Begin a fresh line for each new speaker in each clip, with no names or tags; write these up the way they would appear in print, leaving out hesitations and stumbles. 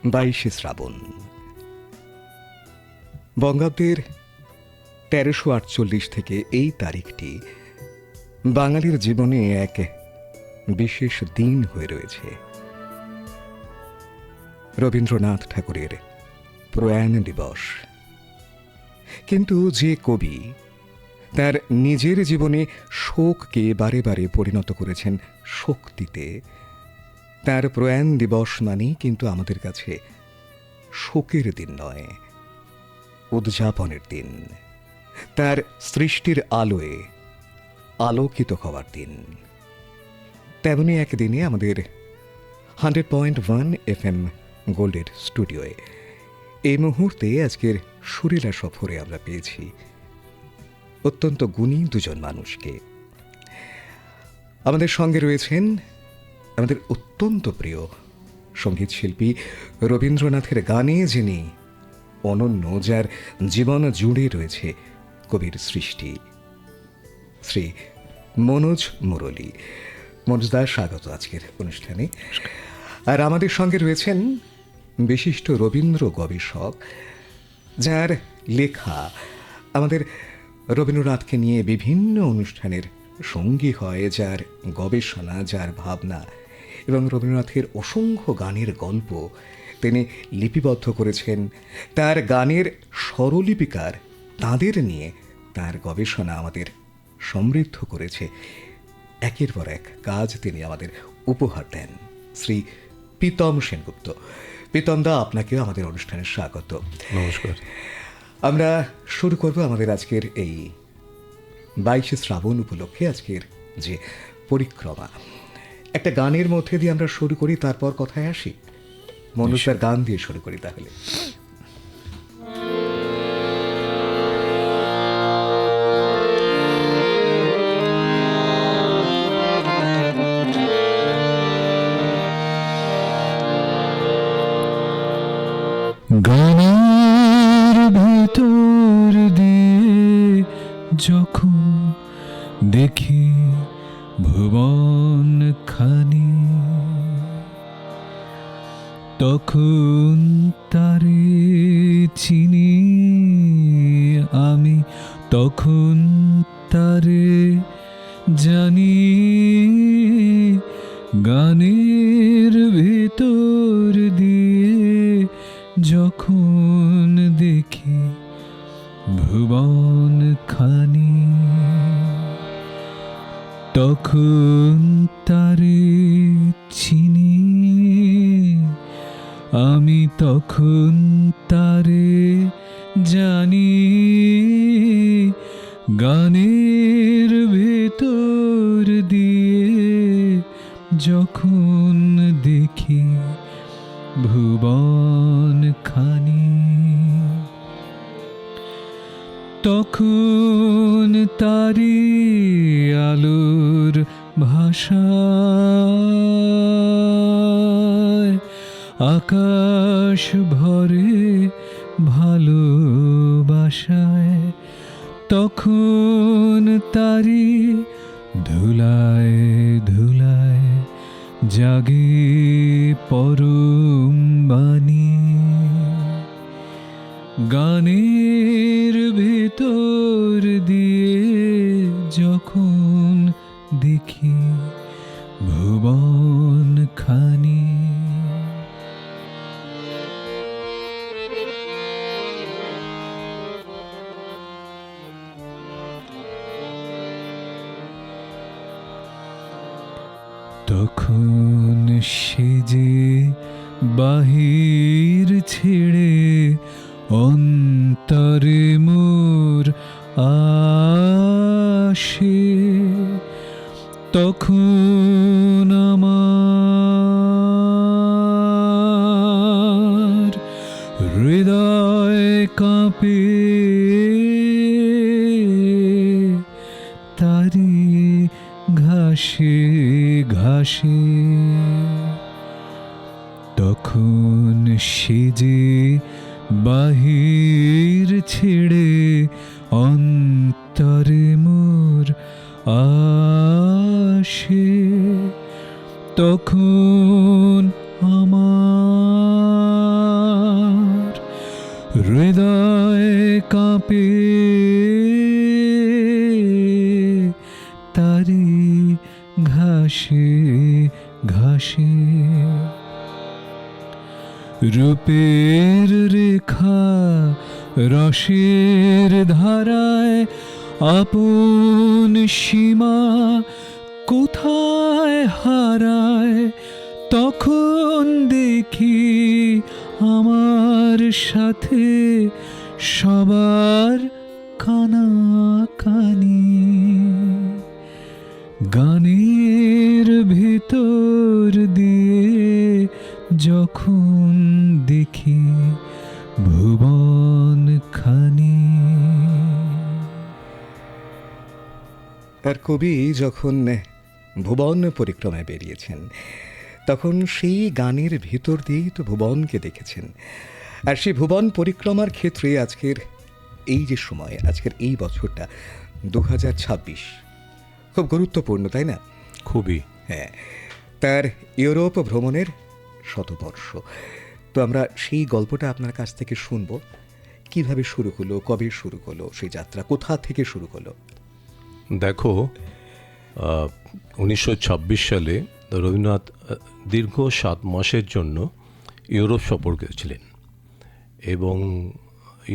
22শে শ্রাবণ, বঙ্গাব্দের 1348 থেকে এই তারিখটি বাঙালির জীবনে এক বিশেষ দিন হয়ে রয়েছে। রবীন্দ্রনাথ ঠাকুরের প্রয়াণ দিবস। কিন্তু যে কবি তার নিজের জীবনে শোককে বারে বারে পরিণত করেছেন শক্তিতে, তার প্রয়াণ দিবস মানেই কিন্তু আমাদের কাছে শোকের দিন নয়, উদযাপনের দিন, তার সৃষ্টির আলোয় আলোকিত হওয়ার দিন। তেমনি একদিনে আমাদের 100.1 FM গোল্ডের স্টুডিওয়ে এই মুহূর্তে আজকের সুরেলা সফরে আমরা পেয়েছি অত্যন্ত গুণী দুজন মানুষকে। আমাদের সঙ্গে রয়েছেন আমাদের অত্যন্ত প্রিয় সঙ্গীত শিল্পী, রবীন্দ্রনাথের গানে যিনি অনন্য, যার জীবন জুড়ে রয়েছে কবির সৃষ্টি, শ্রী মনোজ মুরলী। মনোজদা, স্বাগত আজকের অনুষ্ঠানে। আর আমাদের সঙ্গে রয়েছেন বিশিষ্ট রবীন্দ্র গবেষক, যার লেখা আমাদের রবীন্দ্রনাথকে নিয়ে বিভিন্ন অনুষ্ঠানের সঙ্গী হয়, যার গবেষণা, যার ভাবনা এবং রবীন্দ্রনাথের অসংখ্য গানের গল্প তিনি লিপিবদ্ধ করেছেন। তার গানের স্বরলিপিকার তাঁদের নিয়ে তার গবেষণা আমাদের সমৃদ্ধ করেছে। একের পর এক কাজ তিনি আমাদের উপহার দেন। শ্রী প্রীতম সেনগুপ্ত। প্রীতমদা, আপনাকেও আমাদের অনুষ্ঠানে স্বাগত।
নমস্কার।
আমরা শুরু করব আমাদের আজকের এই 22শে শ্রাবণ উপলক্ষে আজকের যে পরিক্রমা, একটা গানের মধ্যে দিয়ে আমরা শুরু করি, তারপর কথায় আসি। মনুষ্যের গান দিয়ে শুরু করি তাহলে।
গানের ভেতর দিয়ে যখন দেখি ভুবন খানি, তখন তারে চিনি আমি, তখন তারে জানি। গানের ভেতর দিয়ে যখন দেখি ভুবন খানি, তখন তারে চিনি আমি, তখন তারে জানি। গানের ভেতর দিয়ে যখন দেখি ভুবন খানি, তখন তারি আলোর ভাষায় আকাশ ভরে ভালোবাসায়, তখন তারি ধুলায় ধুলায় জাগে পরম বাণী। গানের ভেতর দিয়ে যখন দেখি ভুবন খানি। তখন সে যে বাহির ছেড়ে অন্তরে মোর আসে, তখন আমার হৃদয় কাঁপে, তারি ঘাসে ঘাসে। তখন সে যে বাহির ছেড়ে অন্তরে মোর আসে, তখন আমার হৃদয় কাঁপে তারি ঘাসে ঘাসে, রূপের রেখা রসের ধারায় আপন সীমা কোথায় হারায়, তখন দেখি আমার সাথে সবার কানাকানি। গানের ভেতর দিয়ে যখন দেখি ভুবন খানি।
আর কবি যখন ভুবন পরিক্রমায় বেরিয়েছেন তখন সেই গানের ভিতর দিয়েই তো ভুবনকে দেখেছেন। আর সেই ভুবন পরিক্রমার ক্ষেত্রে আজকের এই যে সময়, আজকের এই বছরটা 2026 খুব গুরুত্বপূর্ণ, তাই না?
খুবই।
হ্যাঁ, তার ইউরোপ ভ্রমণের শতবর্ষ। তো আমরা সেই গল্পটা আপনার কাছ থেকে শুনবো। কিভাবে শুরু হলো, কবে শুরু হলো সেই যাত্রা, কোথা থেকে শুরু হলো?
দেখো, 1926 সালে রবীন্দ্রনাথ দীর্ঘ 7 মাসের জন্য ইউরোপ সফর করেছিলেন এবং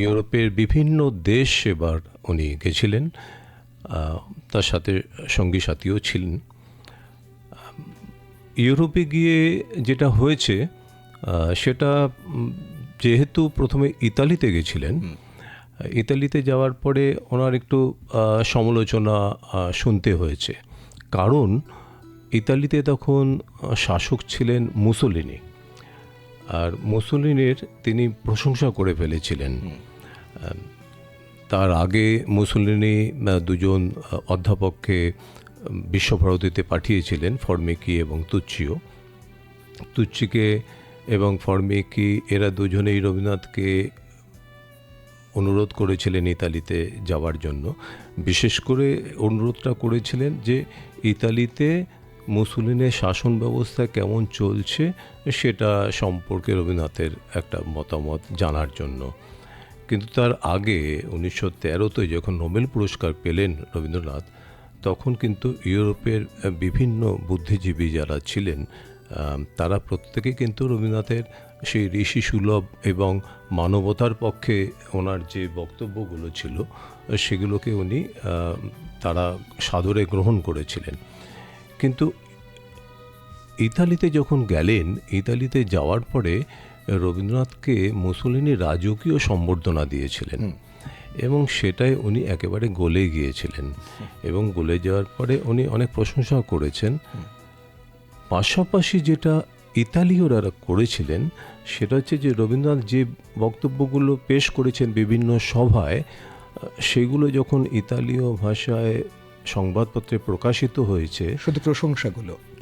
ইউরোপের বিভিন্ন দেশ এবার উনি গেছিলেন, তার সাথে সঙ্গী সাথীও ছিলেন। ইউরোপে গিয়ে যেটা হয়েছে সেটা, যেহেতু প্রথমে ইতালিতে গেছিলেন, ইতালিতে যাওয়ার পরে ওনার একটু সমালোচনা শুনতে হয়েছে, কারণ ইতালিতে তখন শাসক ছিলেন মুসোলিনি, আর মুসোলিনির তিনি প্রশংসা করে ফেলেছিলেন। তার আগে মুসোলিনি দুজন অধ্যাপককে বিশ্বভারতীতে পাঠিয়েছিলেন, ফর্মিকি এবং তুচ্চিও। তুচ্চিকে এবং ফর্মিকি এরা দুজনেই রবীন্দ্রনাথকে অনুরোধ করেছিলেন ইতালিতে যাওয়ার জন্য। বিশেষ করে অনুরোধটা করেছিলেন যে ইতালিতে মুসোলিনের শাসন ব্যবস্থা কেমন চলছে সেটা সম্পর্কে রবীন্দ্রনাথের একটা মতামত জানার জন্য। কিন্তু তার আগে 1913-তে যখন নোবেল পুরস্কার পেলেন রবীন্দ্রনাথ, তখন কিন্তু ইউরোপের বিভিন্ন বুদ্ধিজীবী যারা ছিলেন তারা প্রত্যেকে কিন্তু রবীন্দ্রনাথের সেই ঋষি সুলভ এবং মানবতার পক্ষে ওনার যে বক্তব্যগুলো ছিল সেগুলোকে উনি তারা সাদরে গ্রহণ করেছিলেন। কিন্তু ইতালিতে যখন গেলেন, ইতালিতে যাওয়ার পরে রবীন্দ্রনাথকে মুসোলিনি রাজকীয় সম্বর্ধনা দিয়েছিলেন এবং সেটাই উনি একেবারে গলে গিয়েছিলেন এবং গলে যাওয়ার পরে উনি অনেক প্রশংসা করেছেন। পাশাপাশি যেটা ইতালীয়রা করেছিলেন সেটা হচ্ছে যে রবীন্দ্রনাথ যে বক্তব্যগুলো পেশ করেছেন বিভিন্ন সভায়, সেগুলো যখন ইতালীয় ভাষায় সংবাদপত্রে প্রকাশিত হয়েছে,
শুধু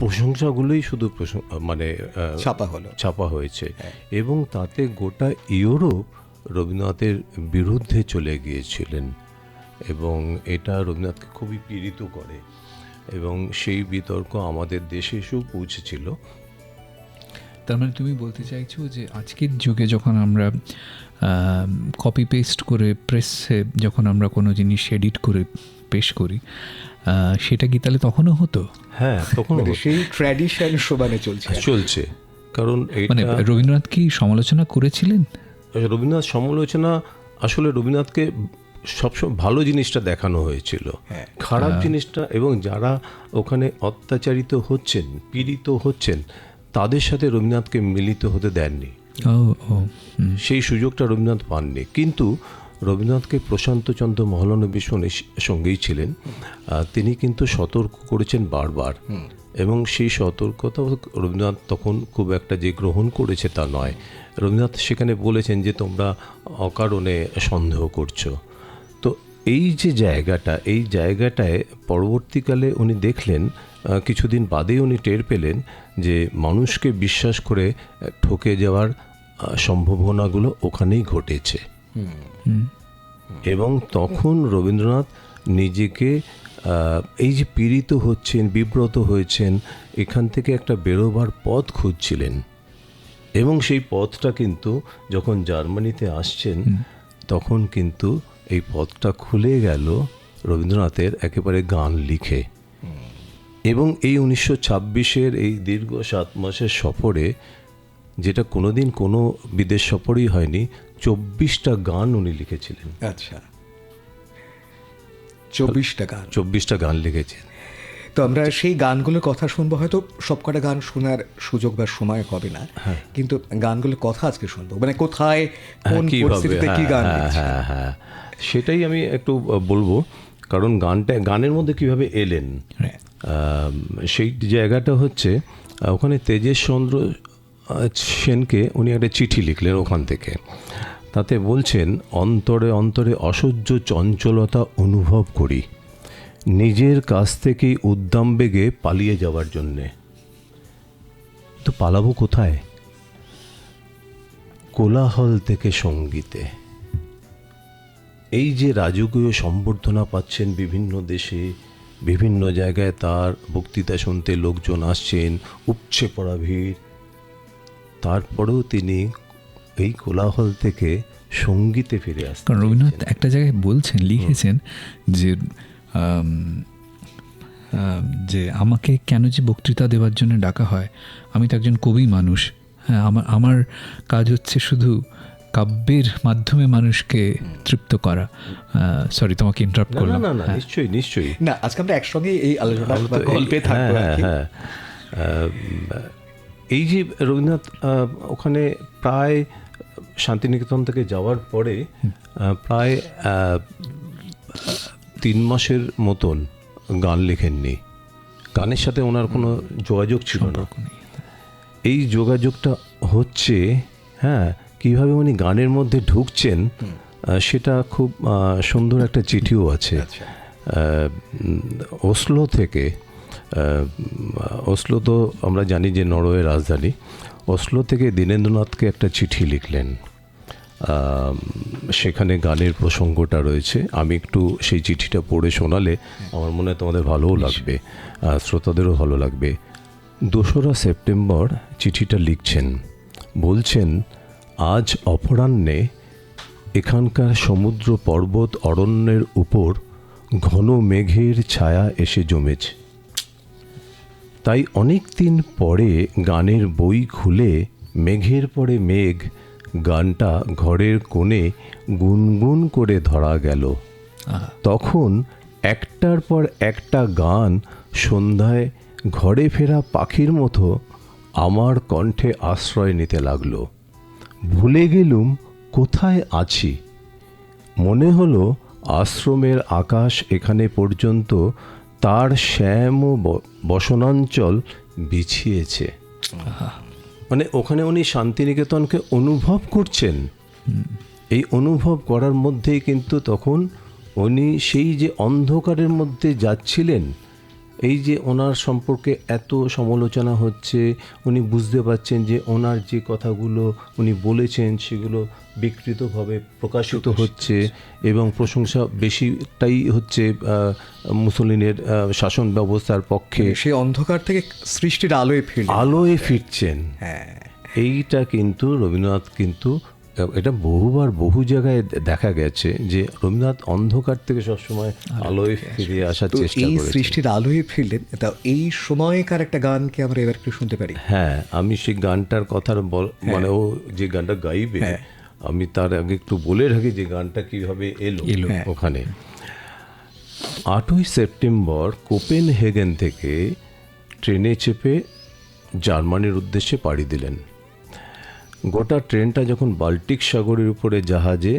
প্রশংসাগুলোই শুধু মানে ছাপা হয়েছে এবং তাতে গোটা ইউরোপ রবীন্দ্রনাথের বিরুদ্ধে চলে গিয়েছিলেন এবং এটা রবীন্দ্রনাথকে খুবই পীড়িত করে এবং সেই বিতর্ক আমাদের দেশে এসেও পৌঁছেছিল।
তার মানে তুমি বলতে চাইছো যে আজকের যুগে যখন আমরা কপি পেস্ট করে প্রেসে যখন আমরা কোনো জিনিস এডিট করে পেশ করি, সেটা কি তাহলে তখনও হতো?
হ্যাঁ, তখন
সেই ট্র্যাডিশন সমানে চলছে।
কারণ
মানে রবীন্দ্রনাথ কি সমালোচনা করেছিলেন?
রবীন্দ্রনাথ সমালোচনা, আসলে রবীন্দ্রনাথকে সবসময় ভালো জিনিসটা দেখানো হয়েছিল, খারাপ জিনিসটা এবং যারা ওখানে অত্যাচারিত হচ্ছেন, পীড়িত হচ্ছেন, তাদের সাথে রবীন্দ্রনাথকে মিলিত হতে দেননি। সেই সুযোগটা রবীন্দ্রনাথ পাননি। কিন্তু রবীন্দ্রনাথকে প্রশান্তচন্দ্র মহলানবিশ সঙ্গেই ছিলেন, তিনি কিন্তু সতর্ক করেছেন বারবার এবং সেই সতর্কতা রবীন্দ্রনাথ তখন খুব একটা যে গ্রহণ করেছে তা নয়। রবীন্দ্রনাথ সেখানে বলেছেন যে তোমরা অকারণে সন্দেহ করছো। তো এই যে জায়গাটা, এই জায়গাটায় পরবর্তীকালে উনি দেখলেন, কিছুদিন বাদেই উনি টের পেলেন যে মানুষকে বিশ্বাস করে ঠকে যাওয়ার সম্ভাবনাগুলো ওখানেই ঘটেছে এবং তখন রবীন্দ্রনাথ নিজেকে এই যে পীড়িত হচ্ছেন, বিব্রত হয়েছেন, এখান থেকে একটা বেরোবার পথ খুঁজছিলেন এবং সেই পথটা কিন্তু যখন জার্মানিতে আসছেন তখন কিন্তু এই পথটা খুলে গেল রবীন্দ্রনাথের একেবারে গান লিখে। এবং এই 1926-এর এই দীর্ঘ 7 মাসের সফরে, যেটা কোনোদিন কোনো বিদেশ সফরই হয়নি, 24টা গান উনি লিখেছিলেন।
আচ্ছা, 24টা গান।
24টা গান লিখেছেন।
তো আমরা সেই গানগুলোর কথা শুনবো, হয়তো সবকটা গান শোনার সুযোগ বা সময় হবে না, কিন্তু গানগুলোর কথা আজকে শুনবো, মানে কোথায় কোন
কিভাবে,
পরিস্থিতিতে কি গান লিখছে।
হ্যাঁ, সেটাই আমি একটু বলবো। কারণ গানের মধ্যে কিভাবে এলেন,
হ্যাঁ।
সেই জায়গাটা হচ্ছে ওখানে তেজেশ চন্দ্র সেনকে উনি একটা চিঠি লিখলেন ওখান থেকে। তাতে বলছেন, অন্তরে অন্তরে অসহ্য চঞ্চলতা অনুভব করি, নিজের কাছ থেকেই উদ্দাম বেগে পালিয়ে যাওয়ার জন্যে। তো পালাবো কোথায়? কোলাহল থেকে সঙ্গীতে। এই যে রাজকীয় সম্বর্ধনা পাচ্ছেন বিভিন্ন দেশে, বিভিন্ন জায়গায় তার বক্তৃতা শুনতে লোকজন আসছেন, উপচে পড়া ভিড়, তারপরেও তিনি এই কোলাহল থেকে সঙ্গীতে ফিরে আসছেন।
কারণ রবীন্দ্রনাথ একটা জায়গায় বলছেন, লিখেছেন যে যে আমাকে কেন যে বক্তৃতা দেওয়ার জন্য ডাকা হয়, আমি তো একজন কবি মানুষ। হ্যাঁ, আমার কাজ হচ্ছে শুধু কাব্যের মাধ্যমে মানুষকে তৃপ্ত করা। সরি, তোমাকে ইন্টারাপ্ট করলাম।
না, নিশ্চয়ই
না, আজকে আমরা একসঙ্গে এই আলোচনা গল্পে থাকবো।
হ্যাঁ, এই যে রবীন্দ্রনাথ ওখানে প্রায় শান্তিনিকেতন থেকে যাওয়ার পরে প্রায় 3 মাসের মতন গান লেখেননি। গানের সাথে ওনার কোনো যোগাযোগ ছিল না। এই যোগাযোগটা হচ্ছে, হ্যাঁ, কীভাবে উনি গানের মধ্যে ঢুকছেন সেটা খুব সুন্দর একটা চিঠিও আছে। ওসলো থেকে, ওসলো তো আমরা জানি যে নরওয়ের রাজধানী, ওসলো থেকে দীনেন্দ্রনাথকে একটা চিঠি লিখলেন। সেখানে গানের প্রসঙ্গটা রয়েছে। আমি একটু সেই চিঠিটা পড়ে শোনালে আমার মনে হয় তোমাদের ভালোও লাগবে, শ্রোতাদেরও ভালো লাগবে। 2রা সেপ্টেম্বর চিঠিটা লিখছেন, বলছেন, আজ অপরাহ্নে এখানকার সমুদ্র পর্বত অরণ্যের উপর ঘন মেঘের ছায়া এসে জমেছে। তাই অনেক দিন পরে গানের বই খুলে মেঘের পরে মেঘ গানটা ঘরের কোণে গুনগুন করে ধরা গেল। তখন একটার পর একটা গান সন্ধ্যায় ঘরে ফেরা পাখির মতো আমার কণ্ঠে আশ্রয় নিতে লাগলো। ভুলে গেলুম কোথায় আছি। মনে হলো আশ্রমের আকাশ এখানে পর্যন্ত তার শ্যাম বসনাঞ্চল বিছিয়েছে। মানে ওখানে উনি শান্তিনিকেতনকে অনুভব করছেন। এই অনুভব করার মধ্যেই কিন্তু তখন উনি সেই যে অন্ধকারের মধ্যে যাচ্ছিলেন, এই যে ওনার সম্পর্কে এত সমালোচনা হচ্ছে, উনি বুঝতে পারছেন যে ওনার যে কথাগুলো উনি বলেছেন সেগুলো বিকৃতভাবে প্রকাশিত হচ্ছে এবং প্রশংসা বেশিটাই হচ্ছে মুসলিনের শাসন ব্যবস্থার পক্ষে।
সেই অন্ধকার থেকে সৃষ্টির আলোয়
ফিরছেন।
হ্যাঁ,
এইটা কিন্তু রবীন্দ্রনাথ কিন্তু এটা বহু জায়গায় দেখা গেছে যে রবীন্দ্রনাথ অন্ধকার থেকে সবসময় আলোয় ফিরে আসার চেষ্টা করেছেন।
সৃষ্টির আলোয় ফিরলেন। তা এই সময়কার একটা গানকে আমরা এবার একটু শুনতে পারি।
হ্যাঁ, আমি সেই গানটার কথা মানে ও যে গানটা গাইবে, আমি তার আগে একটু বলে রাখি যে গানটা কিভাবে এলো ওখানে। 8ই সেপ্টেম্বর কোপেনহেগেন থেকে ট্রেনে চেপে জার্মানির উদ্দেশ্যে পাড়ি দিলেন। গোটা ট্রেনটা যখন বাল্টিক সাগরের উপরে জাহাজে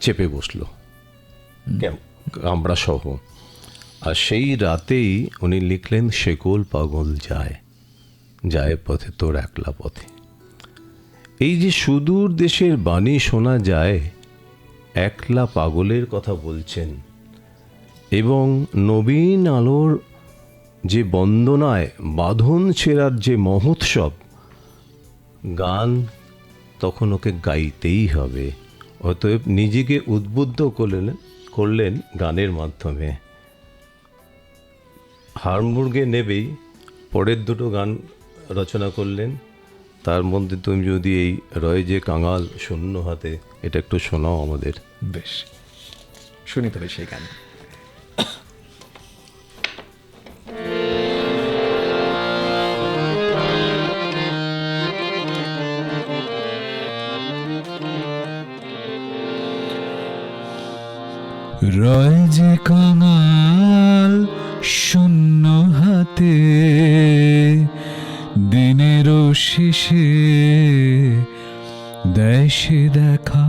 চেপে বসল, আমরা সহ, আর সেই রাতেই উনি লিখলেন, শেকল পাগল যায় পথে তোর একলা পথে। এই যে সুদূর দেশের বাণী শোনা যায়, একলা পাগলের কথা বলছেন এবং নবীন আলোর যে বন্দনায় বাঁধন ছেঁড়ার যে মহোৎসব, গান তখন ওকে গাইতেই হবে। অতএব নিজেকে উদ্বুদ্ধ করলেন গানের মাধ্যমে। হামবুর্গে নেবেই পরের 2টো গান রচনা করলেন, তার মধ্যে তুমি যদি এই রয় যে কাঙাল শূন্য হাতে, এটা একটু শোনাও আমাদের।
বেশ,
শুনি তবে সেই গান।
রয় যে কাঙাল শূন্য হাতে, দিনের শেষে দেয় সে দেখা,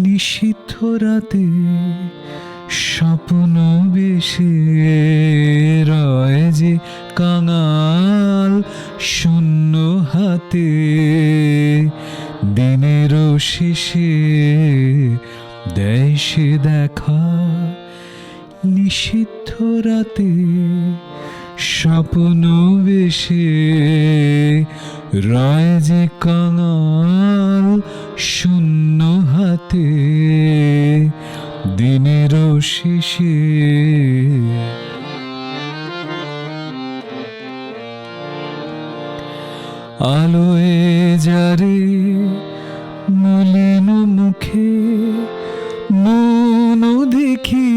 নিশীথ রাতে স্বপ্ন বেশে। রয় যে কাঙাল শূন্য হাতে, দিনের শেষে দেয় সে দেখা, নিষিদ্ধ রাতে স্বপ্ন বেশে। রয় যে কাঙাল শূন্য হাতে, দিনের শেষে। আলোয় যারে মলিন মুখে মন দেখি,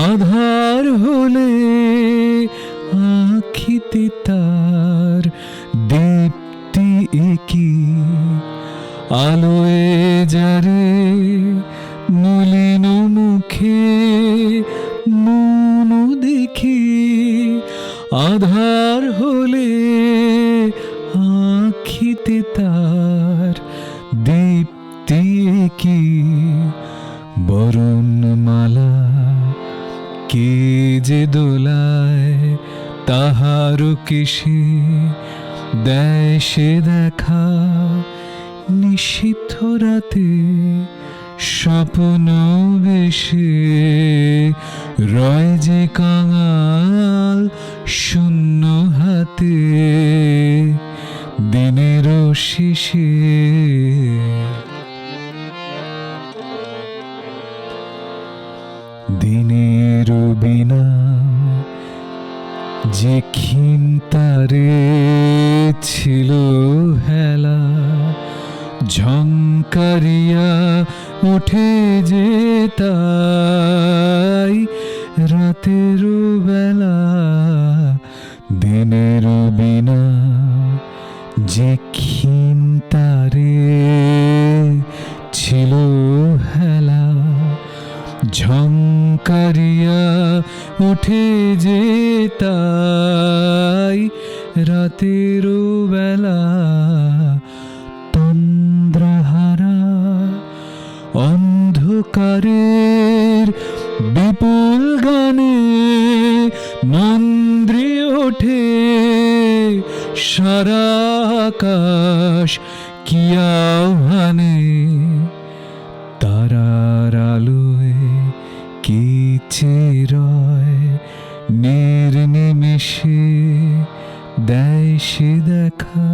আধার হলে আখিতে তার দীপ্তি একি। আলোয় যারে মলিন মুখে মন দেখি, আধার হলে আখিতে তার দীপ্তি কি। বরণমালা কে যে দোলায়, তাহার কেশে দেয় সে দেখা, নিষিদ্ধ রাতে স্বপ্ন বেশে। রয় যে কাঙাল শূন্য হাতে, দিনের শেষে। দিনের বিনা যে ক্ষীণ তারে ছিল হেলা, ঝংকারিয়া উঠে যে তাই রাতের বেলা। দিনের বিনা যে ক্ষীণ তারে ছিল হেলা, ঝংকারিয়া উঠে যে তাই রাতের বেলা। তন্দ্রাহারা অন্ধকারের বিপুল গানে মন্দ্রে ওঠে সারা আকাশ কি আহ্বানে। তারার আলোয় কি চেরয় নির্নিমেষে দেয় সে দেখা,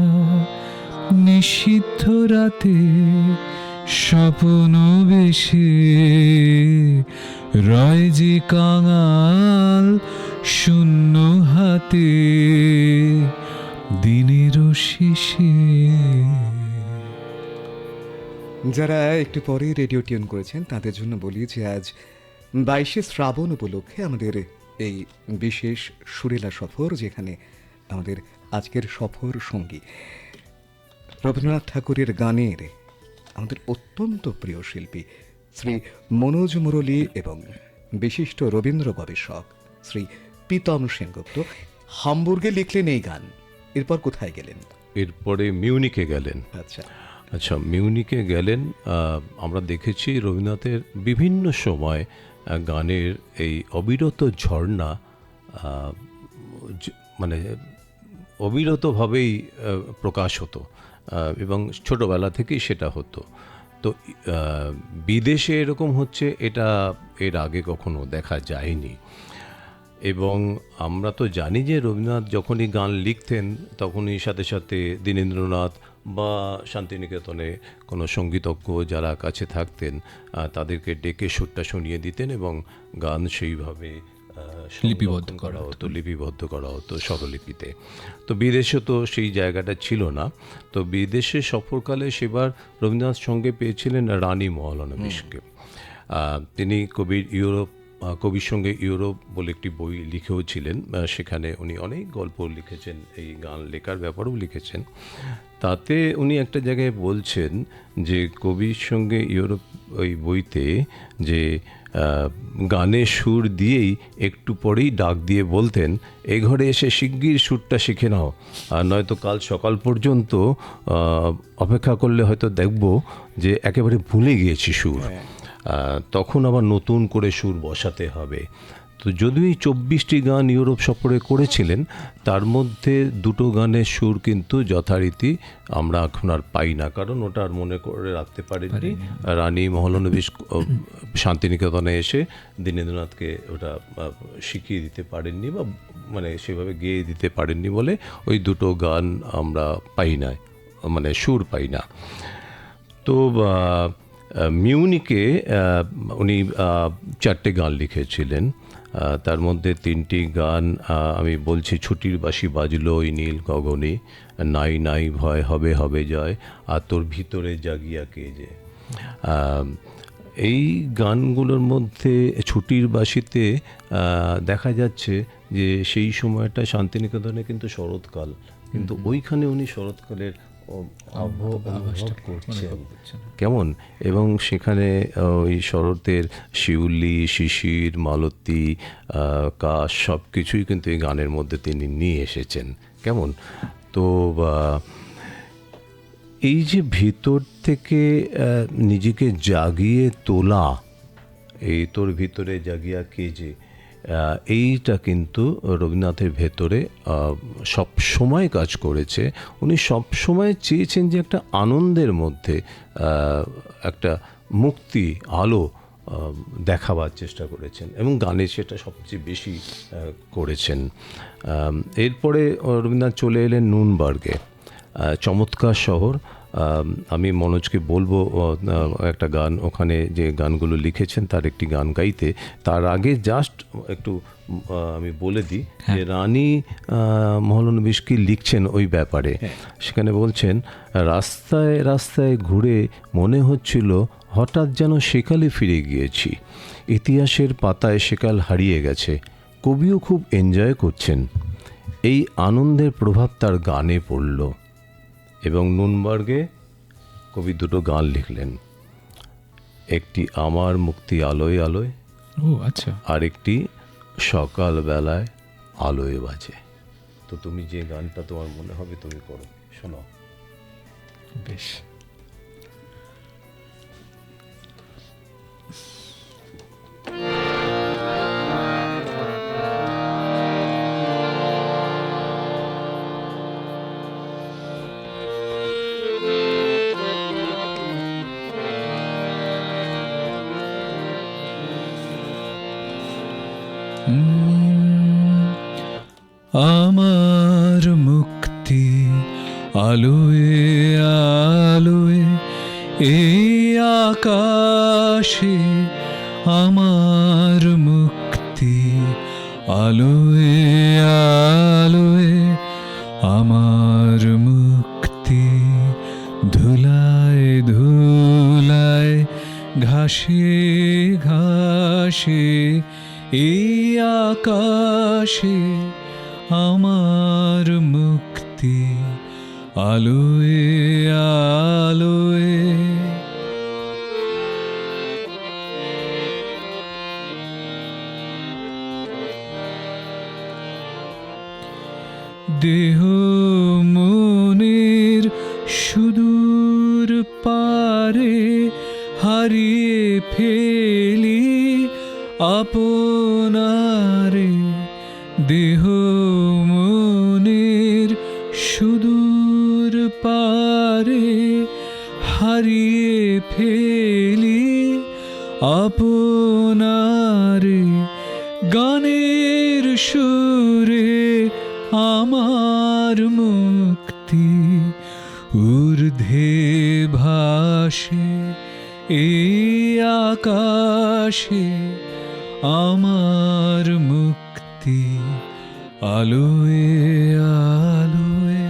নিষিদ্ধ রাতে স্বপ্ন বেশে। রয় যে কাঙাল শূন্য হাতে, দিনের শেষে।
যারা একটু পরে রেডিও টিউন করেছেন তাদের জন্য বলি যে আজ 22শে শ্রাবণ উপলক্ষে আমাদের এই বিশেষ সুরেলা সফর, যেখানে আমাদের আজকের সফর সঙ্গী রবীন্দ্রনাথ ঠাকুরের গানের আমাদের অত্যন্ত প্রিয় শিল্পী শ্রী মনোজ মুরলী এবং বিশিষ্ট রবীন্দ্র গবেষক শ্রী প্রীতম সেনগুপ্ত হামবুর্গে লিখলেন এই গান। এরপর কোথায় গেলেন?
এরপরে মিউনিকে গেলেন। আচ্ছা, মিউনিকে গেলেন। আমরা দেখেছি রবীন্দ্রনাথের বিভিন্ন সময় গানের এই অবিরত ঝর্ণা, মানে অবিরতভাবেই প্রকাশ হতো এবং ছোটোবেলা থেকেই সেটা হতো। তো বিদেশে এরকম হচ্ছে, এটা এর আগে কখনো দেখা যায়নি। এবং আমরা তো জানি যে রবীন্দ্রনাথ যখনই গান লিখতেন তখনই সাথে সাথে দীনেন্দ্রনাথ বা শান্তিনিকেতনে কোনো সঙ্গীতজ্ঞ যারা কাছে থাকতেন তাদেরকে ডেকে সুরটা শুনিয়ে দিতেন এবং গান সেইভাবে
লিপিবদ্ধ
সংরক্ষণ
করা
করা
হতো।
হতো, লিপিবদ্ধ করা হতো স্বরলিপিতে। তো বিদেশে তো সেই জায়গাটা ছিল না। তো বিদেশে সফরকালে সেবার রবীন্দ্রনাথ সঙ্গে পেয়েছিলেন রানী মহলানবিশকে। তিনি কবির সঙ্গে ইউরোপ বলে একটি বই লিখেও ছিলেন। সেখানে উনি অনেক গল্প লিখেছেন, এই গান লেখার ব্যাপারেও লিখেছেন। তাতে উনি একটা জায়গায় বলছেন যে কবির সঙ্গে ইউরোপ ওই বইতে যে গানের সুর দিয়েই একটু পরেই ডাক দিয়ে বলতেন, এ ঘরে এসে শিগগির সুরটা শিখে নাও, আর নয়তো কাল সকাল পর্যন্ত অপেক্ষা করলে হয়তো দেখব যে একেবারে ভুলে গিয়েছি সুর। তখন আবার নতুন করে সুর বসাতে হবে। তো যদিও এই 24টি গান ইউরোপ সফরে করেছিলেন, তার মধ্যে 2টো গানের সুর কিন্তু যথারীতি আমরা এখন আর পাই না, কারণ ওটা আর মনে করে রাখতে পারেননি রানী মহলানবিশ। শান্তিনিকেতনে এসে দীনেন্দ্রনাথকে ওটা শিখিয়ে দিতে পারেননি, বা মানে সেভাবে গেয়ে দিতে পারেননি বলে ওই 2টো গান আমরা পাই না, মানে সুর পাই না। তো মিউনিকে উনি 4টে গান লিখেছিলেন। তার মধ্যে 3টি গান আমি বলছি, ছুটির বাঁশি বাজলো ওই নীল গগনে, নাই নাই ভয় হবে হবে জয়, আর তোর ভিতরে জাগিয়া কে যে। এই গানগুলোর মধ্যে ছুটির বাঁশিতে দেখা যাচ্ছে যে সেই সময়টা শান্তিনিকেতনে কিন্তু শরৎকাল, কিন্তু ওইখানে উনি শরৎকালের অনুভব করছেন কেমন, এবং সেখানে ওই শরতের শিউলি, শিশির, মালতী, কাশ সব কিছুই কিন্তু এই গানের মধ্যে তিনি নিয়ে এসেছেন কেমন। তো এই যে ভিতর থেকে নিজেকে জাগিয়ে তোলা, এই তোর ভিতরে জাগিয়া কে যে, এইটা কিন্তু রবীন্দ্রনাথের ভেতরে সব সময় কাজ করেছে। উনি সব সময় চেয়েছেন যে একটা আনন্দের মধ্যে একটা মুক্তি আলো দেখাবার চেষ্টা করেছেন, এবং গানে সেটা সবচেয়ে বেশি করেছেন। এরপরে রবীন্দ্রনাথ চলে এলেন নুনবার্গে, চমৎকার শহর। আমি মনোজকে বলবো একটা গান, ওখানে যে গানগুলো লিখেছেন তার একটি গান গাইতে। তার আগে জাস্ট একটু আমি বলে দিই যে রানী মহলানবিশ কি লিখছেন ওই ব্যাপারে। সেখানে বলছেন, রাস্তায় রাস্তায় ঘুরে মনে হচ্ছিল হঠাৎ যেন সেকালে ফিরে গিয়েছি, ইতিহাসের পাতায় সেকাল হারিয়ে গেছে, কবিও খুব এনজয় করছেন, এই আনন্দের প্রভাব তার গানে পড়ল। এবং নুনবার্গে কবি 2টো গান লিখলেন, একটি আমার মুক্তি আলোয় আলোয়,
ও আচ্ছা,
আর একটি সকালবেলায় আলোয় বাজে। তো তুমি যে গানটা তোমার মনে হবে তুমি করো, শোনো।
বেশ। আমার মুক্তি আলোয় আলোয় এই আকাশে, আমার মুক্তি আলোয় আলোয়, আমার মুক্তি ধুলায় ধুলায়, ঘাসে ঘাসে এই আকাশে, আমার মুক্তি আলোয় আলোয়। দেহ মনের সুদূর পারে হারিয়ে ফেলি আপনারে, দেহ মনের সুদূর পারে হারিয়ে ফেলি আপনারে, গানের সুরে আমার মুক্তি ঊর্ধ্বে ভাসে এই আকাশে, আমার মুক্তি আলোয় আলোয়।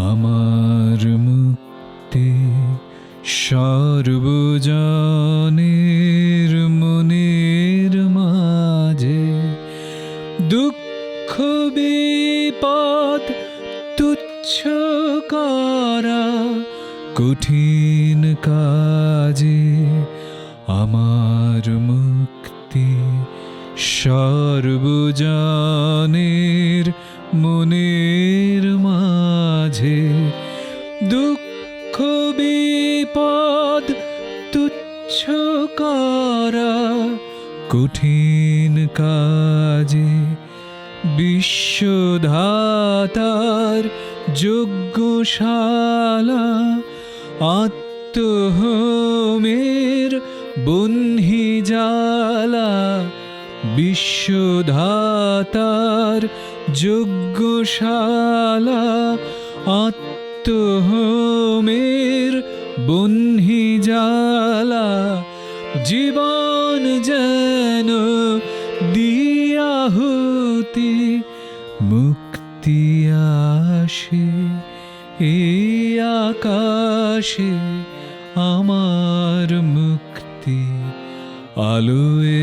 আমার মুক্তি সর্বজনের মনের মাঝে, দুঃখ বিপদ তুচ্ছ করা কঠিন কাজে। আমার মুক্তি সর্বজনের মনের মাঝে, দুঃখ বিপদ তুচ্ছ করা কঠিন কাজে। বিশ্বধাতার যজ্ঞশালা আত্মহোমের বহ্নি জ্বালা। বিশ্বধাতার যজ্ঞশালা আত্মহোমের বহ্নি জ্বালা। জীবন যেন দিয়াহুতি মুক্তি আসে এই আকাশে। আমার মুক্তি আলোয়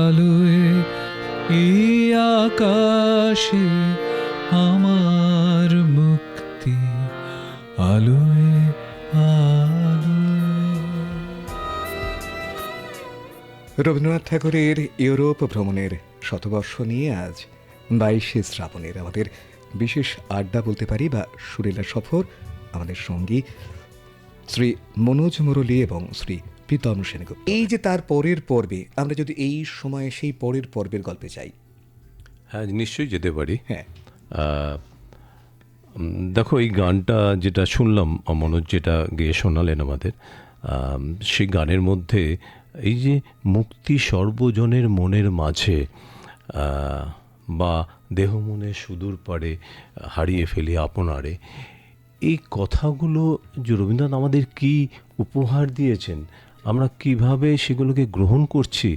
আলোয় এই আকাশে। আমার মুক্তি আলোয় আলোয়।
রবীন্দ্রনাথ ঠাকুরের ইউরোপ ভ্রমণের শতবর্ষ নিয়ে আজ 22শে শ্রাবণের আমাদের বিশেষ আড্ডা বলতে পারি বা সুরেলা সফর। আমাদের সঙ্গী শ্রী মনোজ মুরলী এবং শ্রী প্রীতম সেনগুপ্ত। এই যে তার পরের পর্বে, আমরা যদি এই সময়ে সেই পরের পর্বের গল্পে চাই।
হ্যাঁ, নিশ্চয়ই যেতে পারি।
হ্যাঁ,
দেখো, এই গানটা যেটা শুনলাম, মনোজ যেটা গেয়ে শোনালেন আমাদের, সেই গানের মধ্যে এই যে মুক্তি সর্বজনের মনের মাঝে, বা দেহ মনে সুদূর পারে হারিয়ে ফেলি আপনারে, এই কথাগুলো যে রবীন্দ্রনাথ আমাদের কি উপহার দিয়েছেন, আমরা কিভাবে সেগুলোকে গ্রহণ করছি,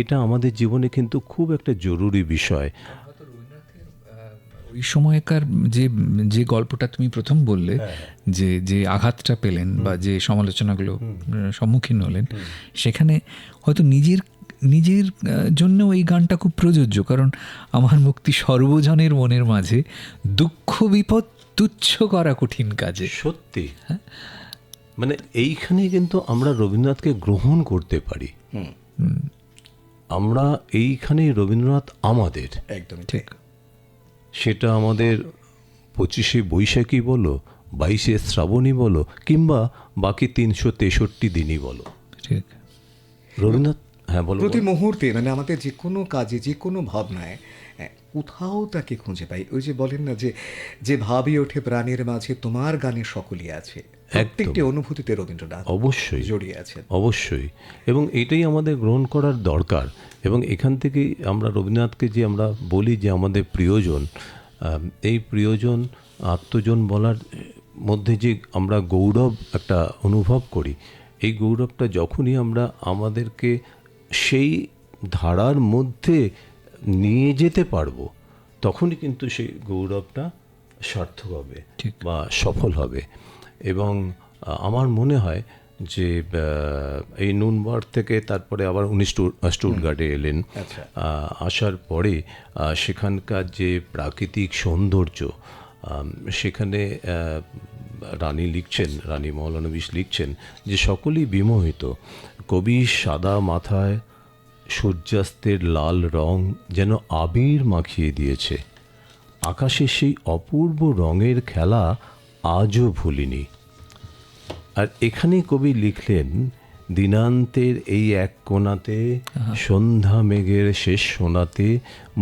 এটা আমাদের জীবনে কিন্তু খুব একটা জরুরি বিষয়।
ওই সময়কার যে যে গল্পটা তুমি প্রথম বললে, যে যে আঘাতটা পেলেন বা যে সমালোচনাগুলো সম্মুখীন হলেন, সেখানে হয়তো নিজের নিজের জন্য এই গানটা খুব প্রযোজ্য। কারণ আমার মুক্তি সর্বজনের মনের মাঝে, দুঃখ বিপদ তুচ্ছ করা কঠিন কাজে।
সত্যি, মানে এইখানে কিন্তু আমরা রবীন্দ্রনাথকে গ্রহণ করতে পারি। আমরা এইখানে রবীন্দ্রনাথ আমাদের,
একদম ঠিক।
সেটা আমাদের 25শে বৈশাখী বলো, 22শে শ্রাবণী বলো, কিংবা বাকি 363 দিনই বলো,
ঠিক।
রবীন্দ্রনাথ, হ্যাঁ বলো।
প্রতি মুহূর্তে মানে আমাদের যে কোনো কাজে, যে কোনো ভাবনায় কোথাও তাকে খুঁজে পাই। ওই যে বলেন না, যে যে ভাবি ওঠে প্রাণের মাঝে তোমার গানে সকলই আছে। প্রত্যেকটি অনুভূতিতে রবীন্দ্রনাথ
অবশ্যই
জড়িয়ে আছেন।
অবশ্যই, এবং এটাই আমাদের গ্রহণ করার দরকার। এবং এখান থেকেই আমরা রবীন্দ্রনাথকে যে আমরা বলি যে আমাদের প্রিয়জন, এই প্রিয়জন আত্মজন বলার মধ্যে যে আমরা গৌরব একটা অনুভব করি, এই গৌরবটা যখনই আমরা আমাদেরকে সেই ধারার মধ্যে নিয়ে যেতে পারবো, তখনই কিন্তু সেই গৌরবটা সার্থক হবে বা সফল হবে। এবং আমার মনে হয় যে এই নুনবার্গ থেকে তারপরে আবার উনি স্টুটগার্টে এলেন। আসার পরে সেখানকার যে প্রাকৃতিক সৌন্দর্য, সেখানে রানী লিখছেন, রানী মহলানবিশ লিখছেন যে সকলেই বিমোহিত। কবি সাদা মাথায় সূর্যাস্তের লাল রং যেন আবির মাখিয়ে দিয়েছে। আকাশে সেই অপূর্ব রঙের খেলা আজও ভুলিনি। আর এখানেই কবি লিখলেন, দিনান্তের এই এক কোণাতে, সন্ধ্যা মেঘের শেষ সোনাতে,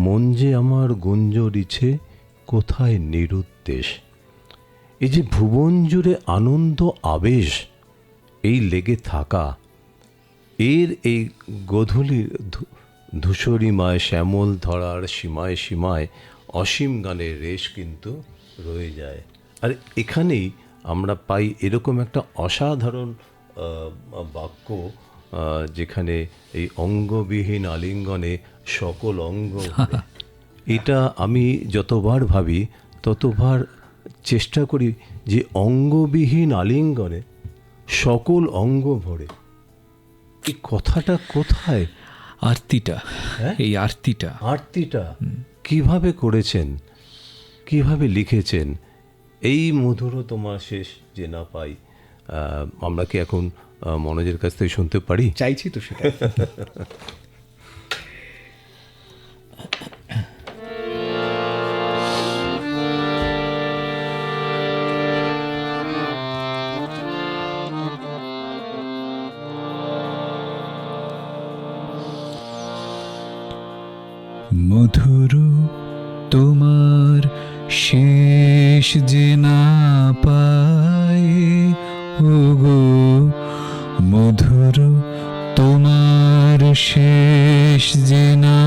মন যে আমার গুঞ্জরিছে কোথায় নিরুদ্দেশ। এই যে ভুবন জুড়ে আনন্দ আবেশ এই লেগে থাকা, এর এই গধূলির ধূসরিমায় শ্যামল ধরার সীমায় সীমায় অসীম গানের রেশ কিন্তু রয়ে যায়। আর এখানেই আমরা পাই এরকম একটা অসাধারণ বাক্য, যেখানে এই অঙ্গবিহীন আলিঙ্গনে সকল অঙ্গ ভরে। এটা আমি যতবার ভাবি ততবার চেষ্টা করি যে অঙ্গবিহীন আলিঙ্গনে সকল অঙ্গ ভরে, এই কথাটা কোথায়?
আরতিটা, এই আরতিটা
আরতিটা কিভাবে করেছেন, কিভাবে লিখেছেন? এই মধুর তোমার শেষ যে না পাই, আমরা কি এখন মনোজের কাছ থেকে শুনতে পারি?
চাইছি তো সেটা।
মধুর তোমার শেষ যে না পাই, ওগো মধুর তোমার শেষ যে না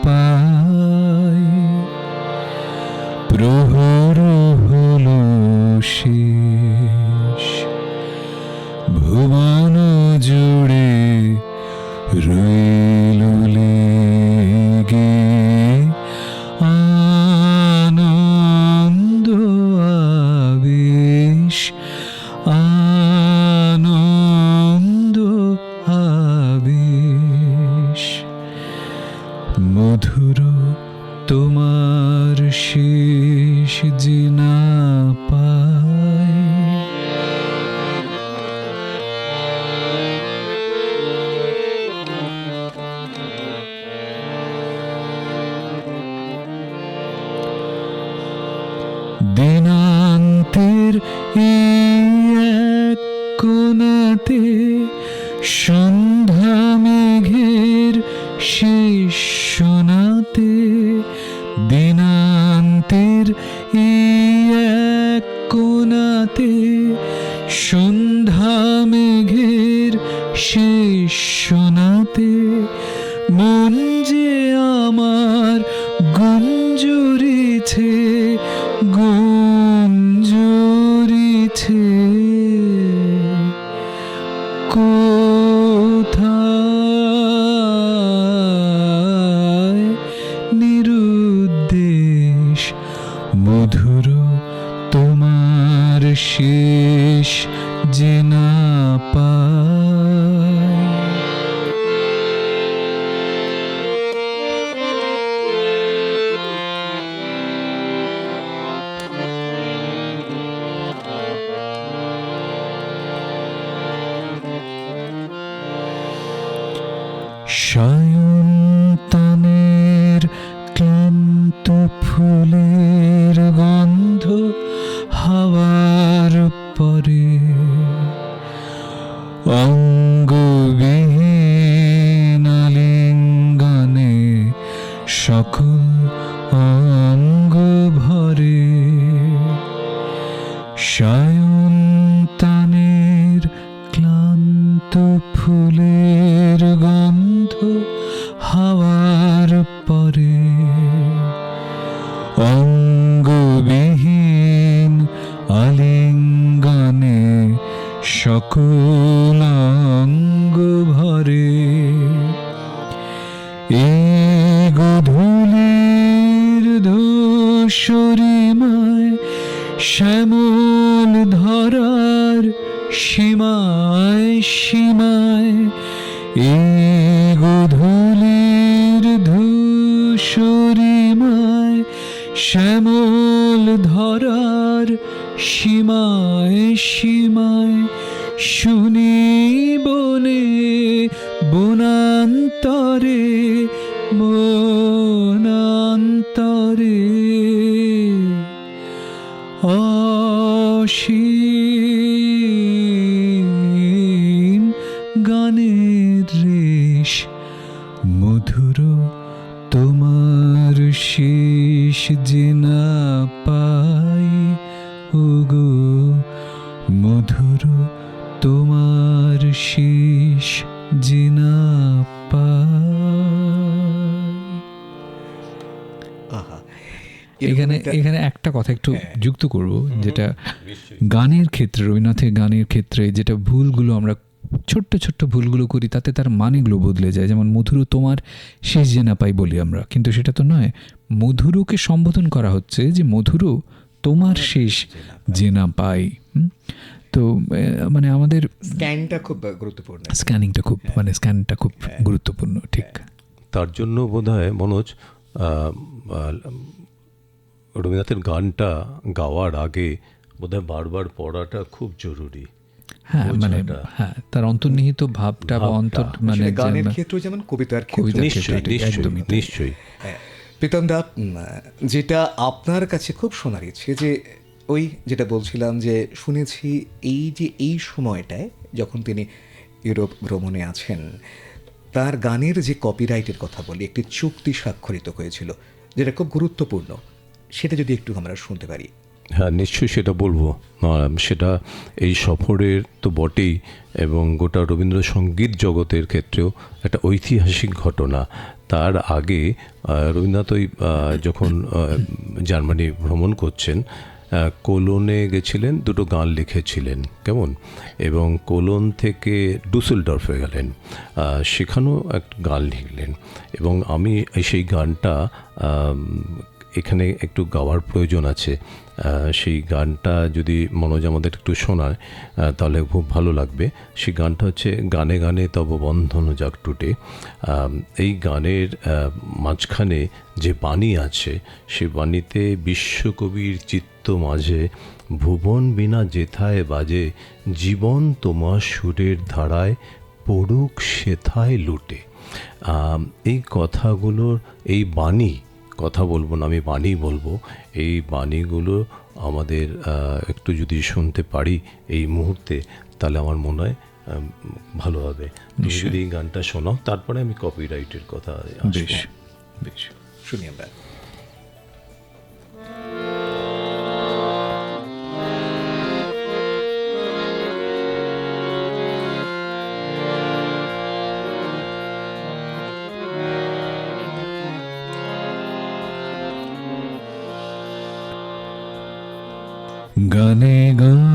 পাই, প্রহর হলো শেষ, ভুবন জুড়ে রইল লেগে আনন্দ আবেশ, আনন্দ আবেশ। মধুর তোমার শেষ যে না পাই। দিনান্তের এক কোণাতে সন্ধ্যা মেঘের শেষ শোনাতে, দিনান্তের এক কোণাতে সন্ধ্যা মেঘের শেষ শোনাতে, মন যে আমার গুঞ্জরিছে, গুঞ্জরিছে কোথায় নিরুদ্দেশ, মধুর তোমার শেষ যে না পাই। সায়ন্তনের ক্লান্ত ফুলের গন্ধ হাওয়ার পরে, অঙ্গবিহীন আলিঙ্গনে সকল অঙ্গ ভরে, সায়ন্তনের ক্লান্ত ফুলের গন্ধ হাওয়ার পরে, অঙ্গবিহীন আলিঙ্গনে সকল অঙ্গ ভরে। এই গধূলির ধূসরিমায় শ্যামল ধরার সীমায় সীমায়, এই গধূলির ধূসরিমায় শ্যামল ধরার সীমায় সীমায়, শুনি বনে বনান্তরে বনান্তরে অসীম গানের রেশ, মধুর তোমার শেষ যে না পাই, ওগো মধুর তোমার শেষ যে না পাই।
আহা,
এখানে এখানে একটা কথা একটু যুক্ত করব, যেটা গানের ক্ষেত্রে, রবীন্দ্রনাথের গানের ক্ষেত্রে যেটা ভুলগুলো আমরা, ছোট্ট ছোট্ট ভুলগুলো করি, তাতে তার মানেগুলো বদলে যায়। যেমন মধুরু তোমার শেষ যে না পাই বলি আমরা, কিন্তু সেটা তো নয়। মধুরুকে সম্বোধন করা হচ্ছে যে মধুরু তোমার শেষ যে না পাই। তো মানে আমাদের
স্ক্যানটা খুব গুরুত্বপূর্ণ।
স্ক্যানিংটা খুব মানে স্ক্যানটা খুব গুরুত্বপূর্ণ, ঠিক।
তার জন্য বোধহয় মনোজ রবীন্দ্রনাথের গানটা গাওয়ার আগে বোধহয় বারবার পড়াটা খুব জরুরি।
হ্যাঁ মানে
বোঝাটা।
হ্যাঁ, তার অন্তর্নিহিত ভাবটা বা অন্তর মানে
আসলে গানের ক্ষেত্রে যেমন কবিতার ক্ষেত্রে
কবিতার
নিশ্চয়ই
ক্ষেত্রে
নিশ্চয়ই
একদমই তাই।
নিশ্চয়ই।
প্রীতম দা, যেটা আপনার কাছে খুব শোনার ইচ্ছে, যে ওই যেটা বলছিলাম যে শুনেছি এই যে এই সময়টায় যখন তিনি ইউরোপ ভ্রমণে আছেন, তার গানের যে কপিরাইটের কথা বলি, একটি চুক্তি স্বাক্ষরিত হয়েছিল যেটা খুব গুরুত্বপূর্ণ, সেটা যদি একটু আমরা শুনতে পারি।
হ্যাঁ নিশ্চয়ই সেটা বলবো। সেটা এই সফরের তো বটেই, এবং গোটা রবীন্দ্রসঙ্গীত জগতের ক্ষেত্রেও একটা ঐতিহাসিক ঘটনা। তার আগে রবীন্দ্রনাথ যখন জার্মানি ভ্রমণ করছেন, কোলনে গেছিলেন, দুটো গান লিখেছিলেন কেমন, এবং কোলন থেকে ডুসেলডর্ফে গেলেন, সেখানেও একটা গান লিখলেন। এবং আমি সেই গানটা এখানে একটু গাওয়ার প্রয়োজন আছে। সেই গানটা যদি মনোজ আমাদের একটু শোনায় তাহলে খুব ভালো লাগবে। সেই গানটা হচ্ছে গানে গানে তব বন্ধন যাক টুটে। এই গানের মাঝখানে যে বাণী আছে, সে বাণীতে বিশ্বকবির চিত্ত মাঝে ভুবন বিনা যেথায় বাজে, জীবন তোমার সুরের ধারায় পড়ুক সেথায় লুটে। এই কথাগুলোর, এই বাণী, কথা বলবো না আমি, বাণী বলবো, এই বাণীগুলো আমাদের একটু যদি শুনতে পারি এই মুহূর্তে, তাহলে আমার মনে হয় ভালো হবে। তুমি যদি এই গানটা শোনাও, তারপরে আমি কপিরাইটের কথা আসবো।
বেশ বেশ
শুনি আমরা।
গানে গানে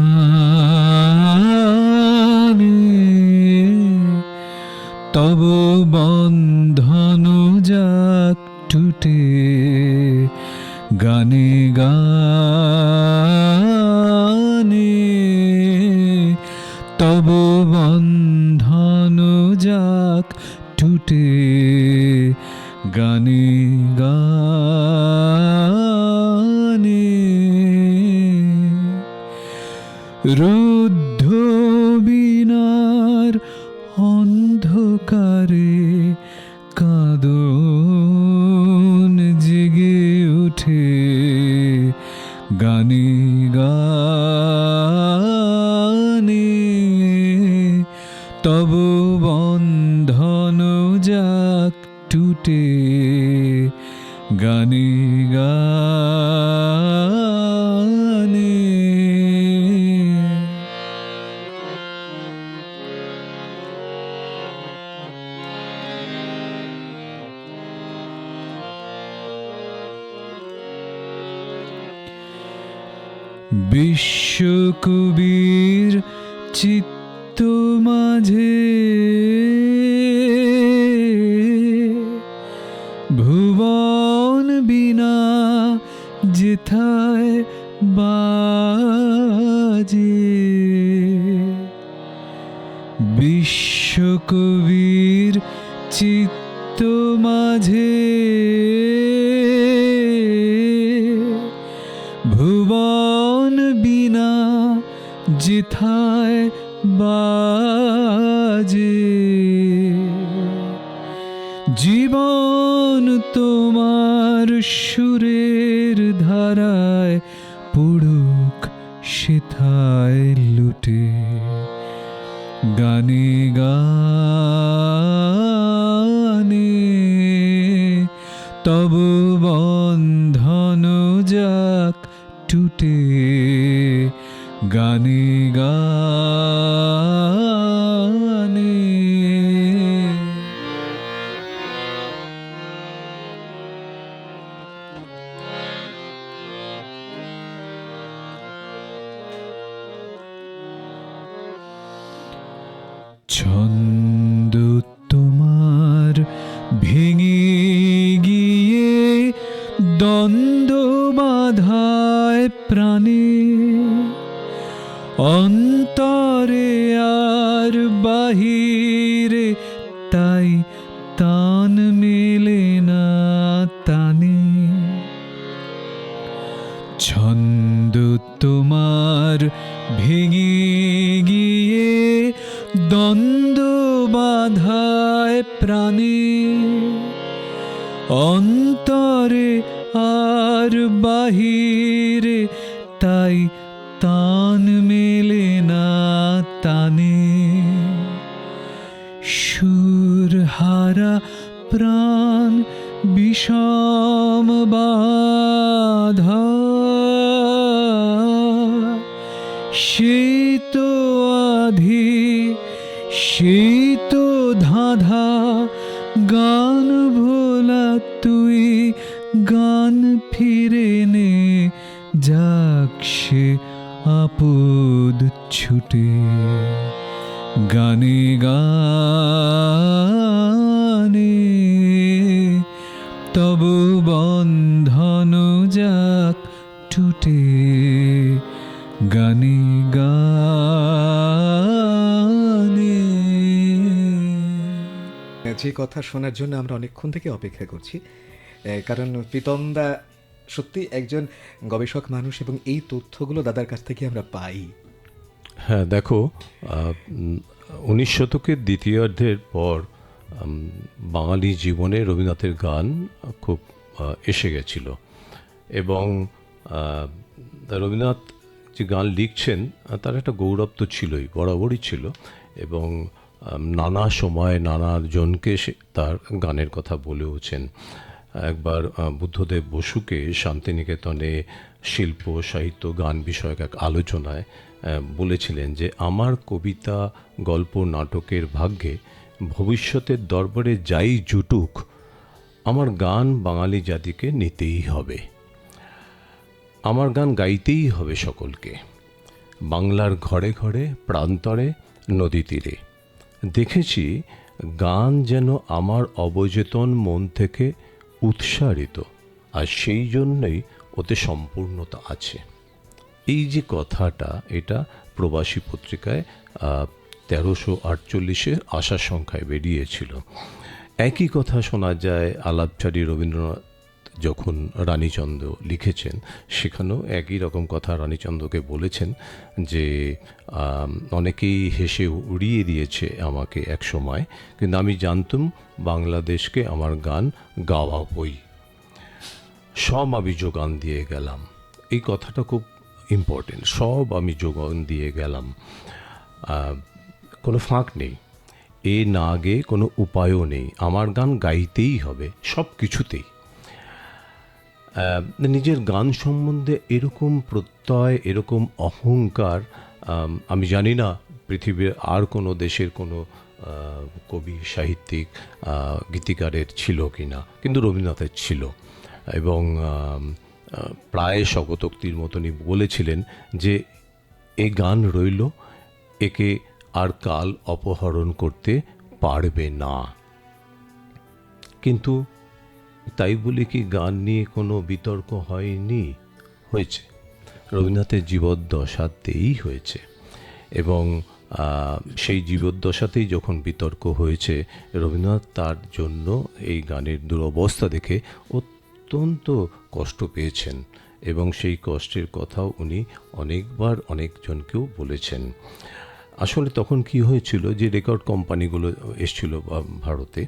তব বন্ধন যাক টুটে, গানে গানে তব বন্ধন যাক টুটে, গানে গানে রুদ্ধ বিনার অন্ধকারে কাঁদন জেগে উঠে, গানে গানে তব বন্ধন যাক টুটে, গানে গানে। বিশ্বকবির চিত্ত মাঝে ভুবন বিনা যেথায় বাজে, বিশ্বকবির চিত্ত মাঝে ভুবন বিনা যেথায় বাজে, জীবন তোমার সুরের ধারায় পড়ুক সেথায় লুটে, গানে গানে তব বন্ধন যাক টুটে, গানে গানে। ছন্দ তোমার ভেঙে গিয়ে দ্বন্দ্ব বাধায় প্রাণে, অন্তরে আর বাহিরে তাই তান মেলে না তানে। ছন্দ তোমার ভেঙে গিয়ে দ্বন্দ্ব বাধায় প্রাণে, অন্তরে আর বাহিরে তাই তান মেলে না তানে। সুর হারা প্রাণ বিষম বাধা, সেই তো আধি সেই তো ধাঁধা, গান ভোলা তুই গান ফিরে নে, যাক সে আপদ ছুটে। গানে গানে তব বন্ধন যাক টুটে, গানে গানে।
যে কথা শোনার জন্য আমরা অনেকক্ষণ থেকে অপেক্ষা করছি, কারণ প্রীতমদা সত্যি একজন গবেষক মানুষ এবং এই তথ্যগুলো দাদার কাছ থেকে আমরা পাই।
হ্যাঁ, দেখো 19 শতকের দ্বিতীয়ার্ধের পর বাঙালি জীবনে রবীন্দ্রনাথের গান খুব এসে গেছিল, এবং রবীন্দ্রনাথ যে গান লিখছেন তার একটা গৌরব তো ছিলই, বরাবরই ছিল, এবং নানা সময় নানা জনকে তার গানের কথা বলেওছেন। একবার বুদ্ধদেব বসুকে শান্তিনিকেতনে শিল্প সাহিত্য গান বিষয়ক এক আলোচনায় বলেছিলেন যে আমার কবিতা গল্প নাটকের ভাগ্যে ভবিষ্যতের দরবারে যাই জুটুক, আমার গান বাঙালি জাতিকে নিতেই হবে, আমার গান গাইতেই হবে সকলকে। বাংলার ঘরে ঘরে প্রান্তরে নদী তীরে দেখেছি গান যেন আমার অবচেতন মন থেকে উৎসারিত, আর সেই জন্যই ওতে সম্পূর্ণতা আছে। এই যে কথাটা, এটা প্রবাসী পত্রিকায় 1348 আশার সংখ্যায় বেরিয়েছিল। একই কথা শোনা যায় আলাপচারী রবীন্দ্রনাথ যখন রানীচন্দ্র লিখেছেন, সেখানেও একই রকম কথা রানীচন্দ্রকে বলেছেন যে অনেকেই হেসে উড়িয়ে দিয়েছে আমাকে এক সময়, কিন্তু আমি জানতুম বাংলাদেশকে আমার গান গাওয়া বই, সব আমি যোগান দিয়ে গেলাম। এই কথাটা খুব ইম্পর্টেন্ট, সব আমি যোগান দিয়ে গেলাম, কোনো ফাঁক নেই, এ না গে কোনো উপায়ও নেই, আমার গান গাইতেই হবে সব কিছুতেই। নিজের গান সম্বন্ধে এরকম প্রত্যয়, এরকম অহংকার আমি জানি না পৃথিবীর আর কোনো দেশের কোনো কবি সাহিত্যিক গীতিকারের ছিল কি না, কিন্তু রবীন্দ্রনাথের ছিল। এবং প্রায় শতকোক্তির মতনই বলেছিলেন যে এই গান রইল, একে আর কাল অপহরণ করতে পারবে না। কিন্তু তাই বলে কি গান নিয়ে কোনো বিতর্ক হয়নি? হয়েছে, রবীন্দ্রনাথের জীবদ্দশাতেই হয়েছে, এবং সেই জীবদ্দশাতেই যখন বিতর্ক হয়েছে, রবীন্দ্রনাথ তার জন্য এই গানের দুরবস্থা দেখে অত্যন্ত কষ্ট পেয়েছেন, এবং সেই কষ্টের কথাও উনি অনেকবার অনেকজনকেও বলেছেন। আসলে তখন কি হয়েছিল যে রেকর্ড কোম্পানিগুলো এসেছিল ভারতে,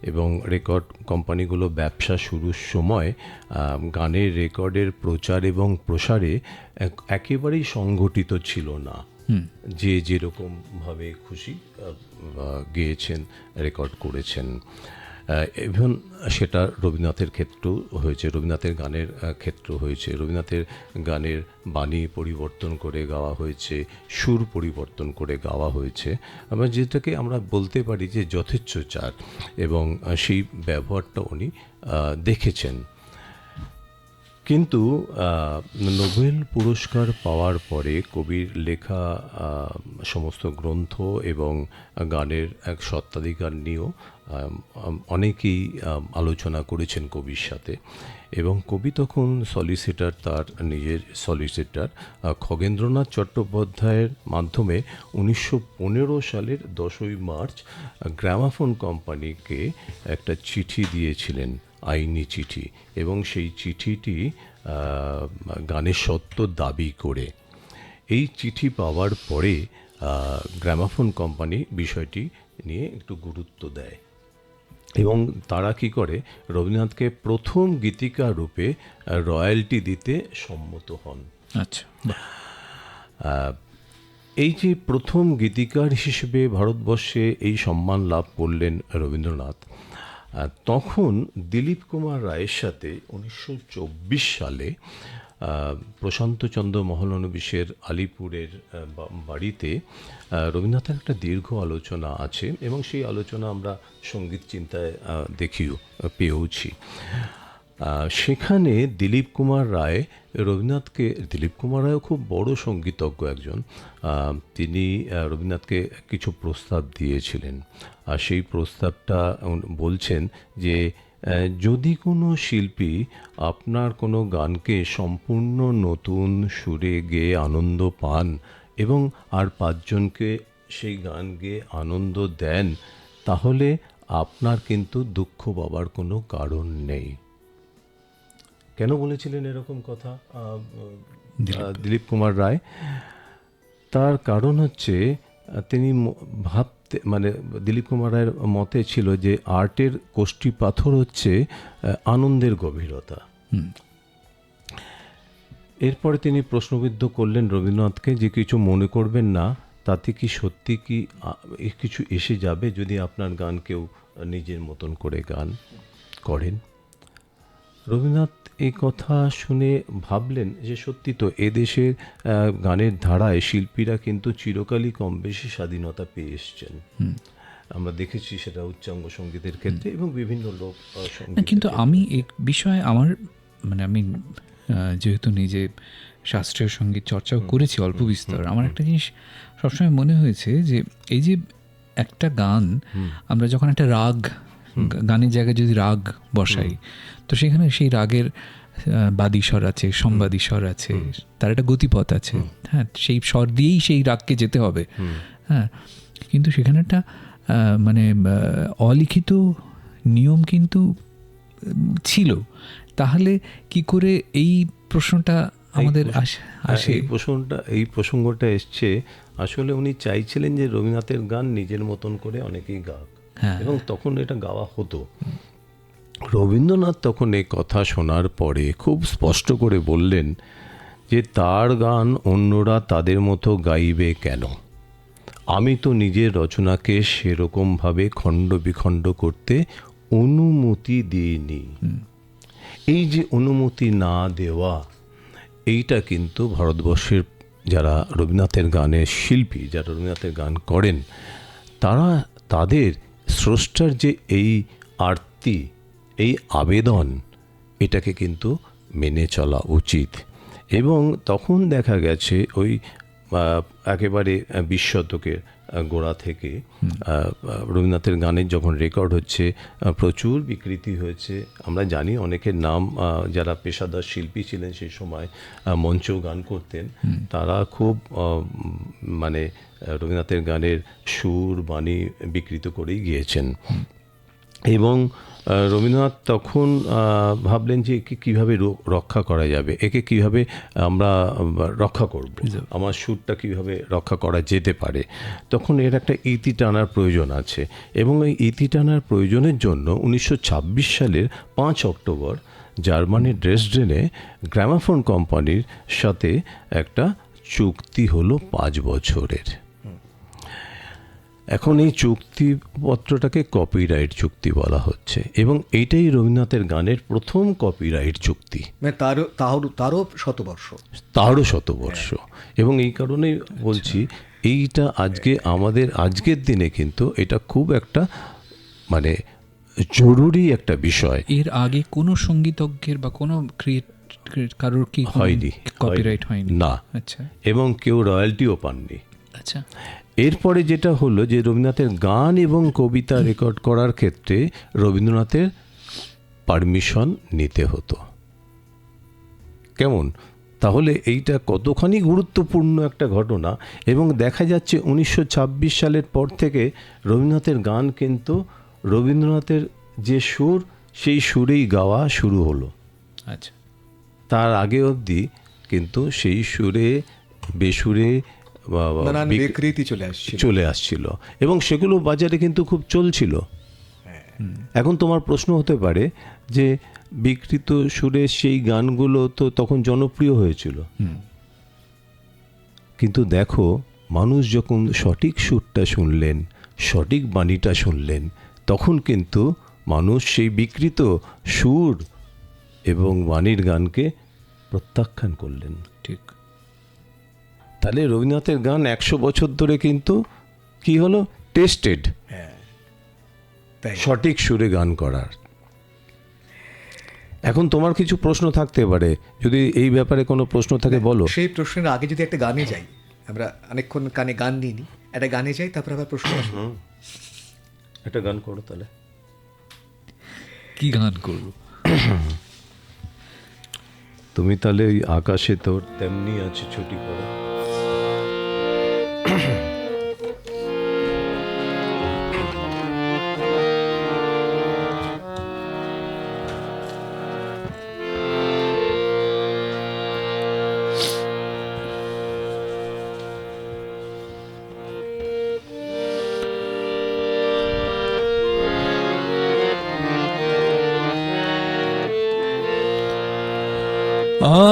এবং রেকর্ড কোম্পানিগুলো ব্যবসা শুরুর সময় গানের রেকর্ডের প্রচার এবং প্রসারে একেবারেই সংগঠিত ছিল না, যে যেরকমভাবে খুশি গেয়েছেন, রেকর্ড করেছেন। ইভেন সেটা রবীন্দ্রনাথের ক্ষেত্রেও হয়েছে, রবীন্দ্রনাথের গানের ক্ষেত্র হয়েছে, রবীন্দ্রনাথের গানের বাণী পরিবর্তন করে গাওয়া হয়েছে, সুর পরিবর্তন করে গাওয়া হয়েছে, আবার যেটাকে আমরা বলতে পারি যে যথেচ্ছাচার, এবং সেই ব্যবহারটা উনি দেখেছেন। কিন্তু নোবেল পুরস্কার পাওয়ার পরে কবির লেখা সমস্ত গ্রন্থ এবং গানের এক সত্ত্বাধিকার নিয়েও অনেকেই আলোচনা করেছেন কবির সাথে। এবং কবি তখন সলিসিটার, তার নিজের সলিসিটার খগেন্দ্রনাথ চট্টোপাধ্যায়ের মাধ্যমে 1915 সালের 10ই মার্চ গ্রামাফোন কোম্পানিকে একটা চিঠি দিয়েছিলেন, আইনি চিঠি, এবং সেই চিঠিটি গানের সত্ত্ব দাবি করে। এই চিঠি পাওয়ার পরে গ্রামাফোন কোম্পানি বিষয়টি নিয়ে একটু গুরুত্ব দেয় এবং তারা কি করে, রবীন্দ্রনাথকে প্রথম গীতিকার রূপে রয়্যালটি দিতে সম্মত হন।
আচ্ছা,
এই যে প্রথম গীতিকার হিসেবে ভারতবর্ষে এই সম্মান লাভ করলেন রবীন্দ্রনাথ, তখন দিলীপ কুমার রায়ের সাথে 1924 সালে প্রশান্তচন্দ্র মহলানবিশের আলিপুরের বাড়িতে রবীন্দ্রনাথের একটা দীর্ঘ আলোচনা আছে এবং সেই আলোচনা আমরা সঙ্গীত চিন্তায় পেয়েওছি। সেখানে দিলীপ কুমার রায় রবীন্দ্রনাথকে, দিলীপ কুমার রায়ও খুব বড় সঙ্গীতজ্ঞ একজন, তিনি রবীন্দ্রনাথকে কিছু প্রস্তাব দিয়েছিলেন। আর সেই প্রস্তাবটা বলছেন যে যদি কোনো শিল্পী আপনার কোনো গানকে সম্পূর্ণ নতুন সুরে গেয়ে আনন্দ পান এবং আর 5 জনকে সেই গান গেয়ে আনন্দ দেন, তাহলে আপনার কিন্তু দুঃখ পাবার কোনো কারণ নেই। কেন বলেছিলেন এরকম কথা দিলীপ কুমার রায়? তার কারণ হচ্ছে তিনি ভাবতে, মানে দিলীপ কুমার রায়ের মতে ছিল যে আর্টের কোষ্ঠী পাথর হচ্ছে আনন্দের গভীরতা। এরপরে তিনি প্রশ্নবিদ্ধ করলেন রবীন্দ্রনাথকে যে কিছু মনে করবেন না, তাতে কি সত্যি কি কিছু এসে যাবে যদি আপনার গান কেউ নিজের মতন করে গান করেন? রবীন্দ্রনাথ এই কথা শুনে ভাবলেন যে সত্যি তো, এদেশের গানের ধারায় শিল্পীরা কিন্তু চিরকালই কম বেশি স্বাধীনতা পেয়ে এসছেন। আমরা দেখেছি সেটা উচ্চাঙ্গ সঙ্গীতের ক্ষেত্রে এবং বিভিন্ন লোক সঙ্গীত।
কিন্তু আমি এই বিষয়ে আমার, মানে আমি যেহেতু নিজে শাস্ত্রীয় সঙ্গীত চর্চাও করেছি অল্প বিস্তর, আমার একটা জিনিস সবসময় মনে হয়েছে যে এই যে একটা গান, আমরা যখন একটা রাগ, গানের জায়গায় যদি রাগ বসাই, তো সেখানে সেই রাগের বাদী স্বর আছে, সম্বাদী স্বর আছে, তার একটা গতিপথ আছে, হ্যাঁ, সেই স্বর দিয়েই সেই রাগকে যেতে হবে, হ্যাঁ। কিন্তু সেখানে একটা মানে অলিখিত নিয়ম কিন্তু ছিল। তাহলে কি করে এই প্রশ্নটা আমাদের আসে?
এই প্রসঙ্গটা এসছে, আসলে উনি চাইছিলেন যে রবীন্দ্রনাথের গান নিজের মতন করে অনেকেই গাক, এবং তখন এটা গাওয়া হতো। রবীন্দ্রনাথ তখন এই কথা শোনার পরে খুব স্পষ্ট করে বললেন যে তার গান অন্যরা তাদের মতো গাইবে কেন? আমি তো নিজের রচনাকে সেরকমভাবে খণ্ড বিখণ্ড করতে অনুমতি দিইনি। এই যে অনুমতি না দেওয়া, এইটা কিন্তু ভারতবর্ষের যারা রবীন্দ্রনাথের গানের শিল্পী, যারা রবীন্দ্রনাথের গান করেন, তারা তাদের স্রষ্টার যে এই আরতি, এই আবেদন, এটাকে কিন্তু মেনে চলা উচিত। এবং তখন দেখা গেছে ওই একেবারে 20 শতকের গোড়া থেকে রবীন্দ্রনাথের গানের যখন রেকর্ড হচ্ছে, প্রচুর বিকৃতি হয়েছে। আমরা জানি অনেকের নাম, যারা পেশাদার শিল্পী ছিলেন সেই সময়, মঞ্চেও গান করতেন, তারা খুব মানে রবীন্দ্রনাথের গানের সুর বাণী বিকৃত করেই গিয়েছেন। এবং রবীন্দ্রনাথ তখন ভাবলেন যে একে কীভাবে রক্ষা করা যাবে, একে কীভাবে আমরা রক্ষা করব, আমার সুরটা কীভাবে রক্ষা করা যেতে পারে। তখন এর একটা ইতি টানার প্রয়োজন আছে, এবং এই ইতি টানার প্রয়োজনের জন্য 1926 সালের 5 অক্টোবর জার্মানির ড্রেসডেনে গ্রামাফোন কোম্পানির সাথে একটা চুক্তি হলো 5 বছরের। এখন এই চুক্তিপত্রটাকে কপিরাইট চুক্তি বলা হচ্ছে, এবং এইটাই রবীন্দ্রনাথের গানের প্রথম কপিরাইট চুক্তি।
তারও শতবর্ষ,
এবং এই কারণেই বলছি, এইটা আজকে আমাদের আজকের দিনে কিন্তু এটা খুব একটা মানে জরুরি একটা বিষয়।
এর আগে কোনো সঙ্গীতজ্ঞের বা কোনো কারোর কি
হয়নি,
কপিরাইট হয়নি?
না,
আচ্ছা
এবং কেউ রয়্যালটিও পাননি।
আচ্ছা
এরপরে যেটা হলো যে রবীন্দ্রনাথের গান এবং কবিতা রেকর্ড করার ক্ষেত্রে রবীন্দ্রনাথের পারমিশন নিতে হতো। কেমন? তাহলে এইটা কতখানি গুরুত্বপূর্ণ একটা ঘটনা। এবং দেখা যাচ্ছে 1926 সালের পর থেকে রবীন্দ্রনাথের গান কিন্তু রবীন্দ্রনাথের যে সুর সেই সুরেই গাওয়া শুরু হলো।
আচ্ছা
তার আগে অবধি কিন্তু সেই সুরে বেসুরে
নানান বিকৃতি
চলে আসছিল এবং সেগুলো বাজারে কিন্তু খুব চলছিল। এখন তোমার প্রশ্ন হতে পারে যে বিকৃত সুরে সেই গানগুলো তো তখন জনপ্রিয় হয়েছিল, কিন্তু দেখো মানুষ যখন সঠিক সুরটা শুনলেন, সঠিক বাণীটা শুনলেন, তখন কিন্তু মানুষ সেই বিকৃত সুর এবং বাণীর গানকে প্রত্যাখ্যান করলেন।
ঠিক।
তাহলে রবীন্দ্রনাথের গান 100 বছর ধরে কিন্তু কি হলো, টেস্টেড, সঠিক সুরে গান করার। এখন তোমার কিছু প্রশ্ন থাকতে পারে, যদি এই ব্যাপারে কোনো প্রশ্ন থাকে বলো।
সেই প্রশ্নের আগে যদি একটা গানে যাই, আমরা অনেকক্ষণ কানে গান নিয়ে নিই, একটা গানে যাই, তারপর আবার প্রশ্ন আসবে।
একটা গান করো তাহলে।
কি গান করবো?
তুমি তাহলে ওই আকাশে তোর তেমনি আছে ছুটি করো।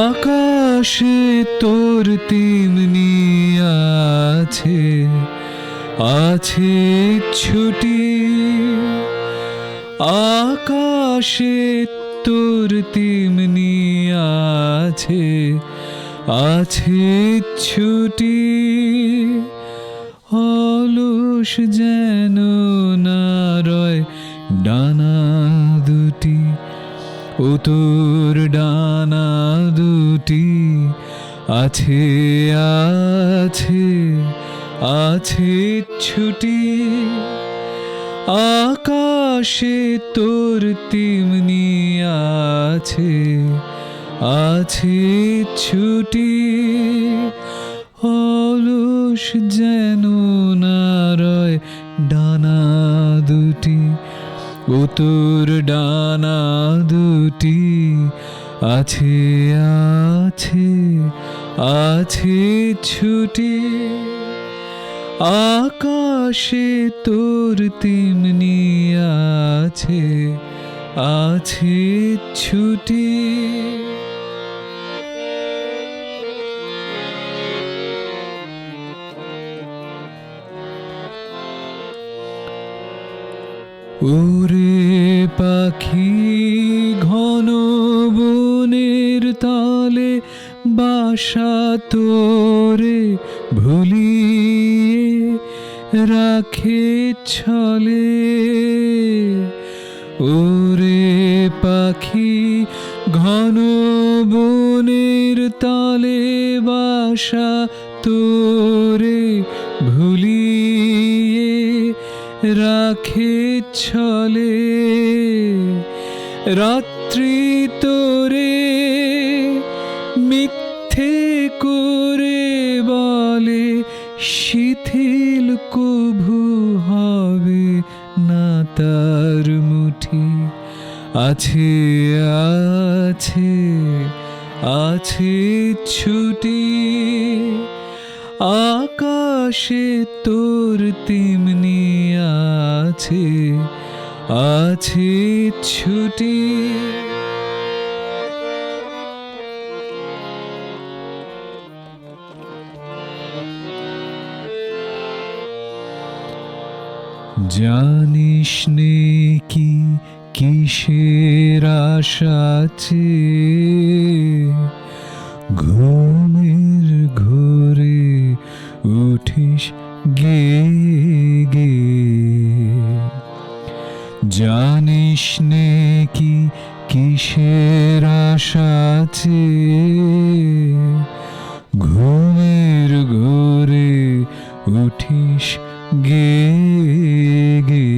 আকাশে তোর তেমনি আছে, আছে ছুটি। আকাশে তোর তেমনি আছে, আছে ছুটি। অলস যেন না রয় ডানা দুটি, ও তোর ডানা দুটি আছে, আছে, আছে ছুটি। আকাশে তোর তেমনি আছে, আছে ছুটি। অলস যেন না রয় ডানা দুটি, ও তোর ডানা দুটি আছে, আছে, আছে ছুটি। আকাশে তোর তেমনি আছে, আছে ছুটি। ওরে পাখি ঘন বনের তালে বাসা তোরে ভুলিয়ে রাখে ছলে। ওরে পাখি ঘন বনের তালে বাসা তোরে ভুলিয়ে রাখে ছলে। রাত্রি তোরে মিথ্যে করে বলে, শিথিল কভু হবে না তার মুঠি। আছে, আছে, আছে ছুটি। আকাশে তোর তেমনি আছে, আছে ছুটি। জানিস নে কি কিসের আশা আছে, ঘুমের ঘোরে উঠিস গে গে। জানিস নে কি কিসের আশা আছে, ঘুমের ঘোরে উঠিস গে গে,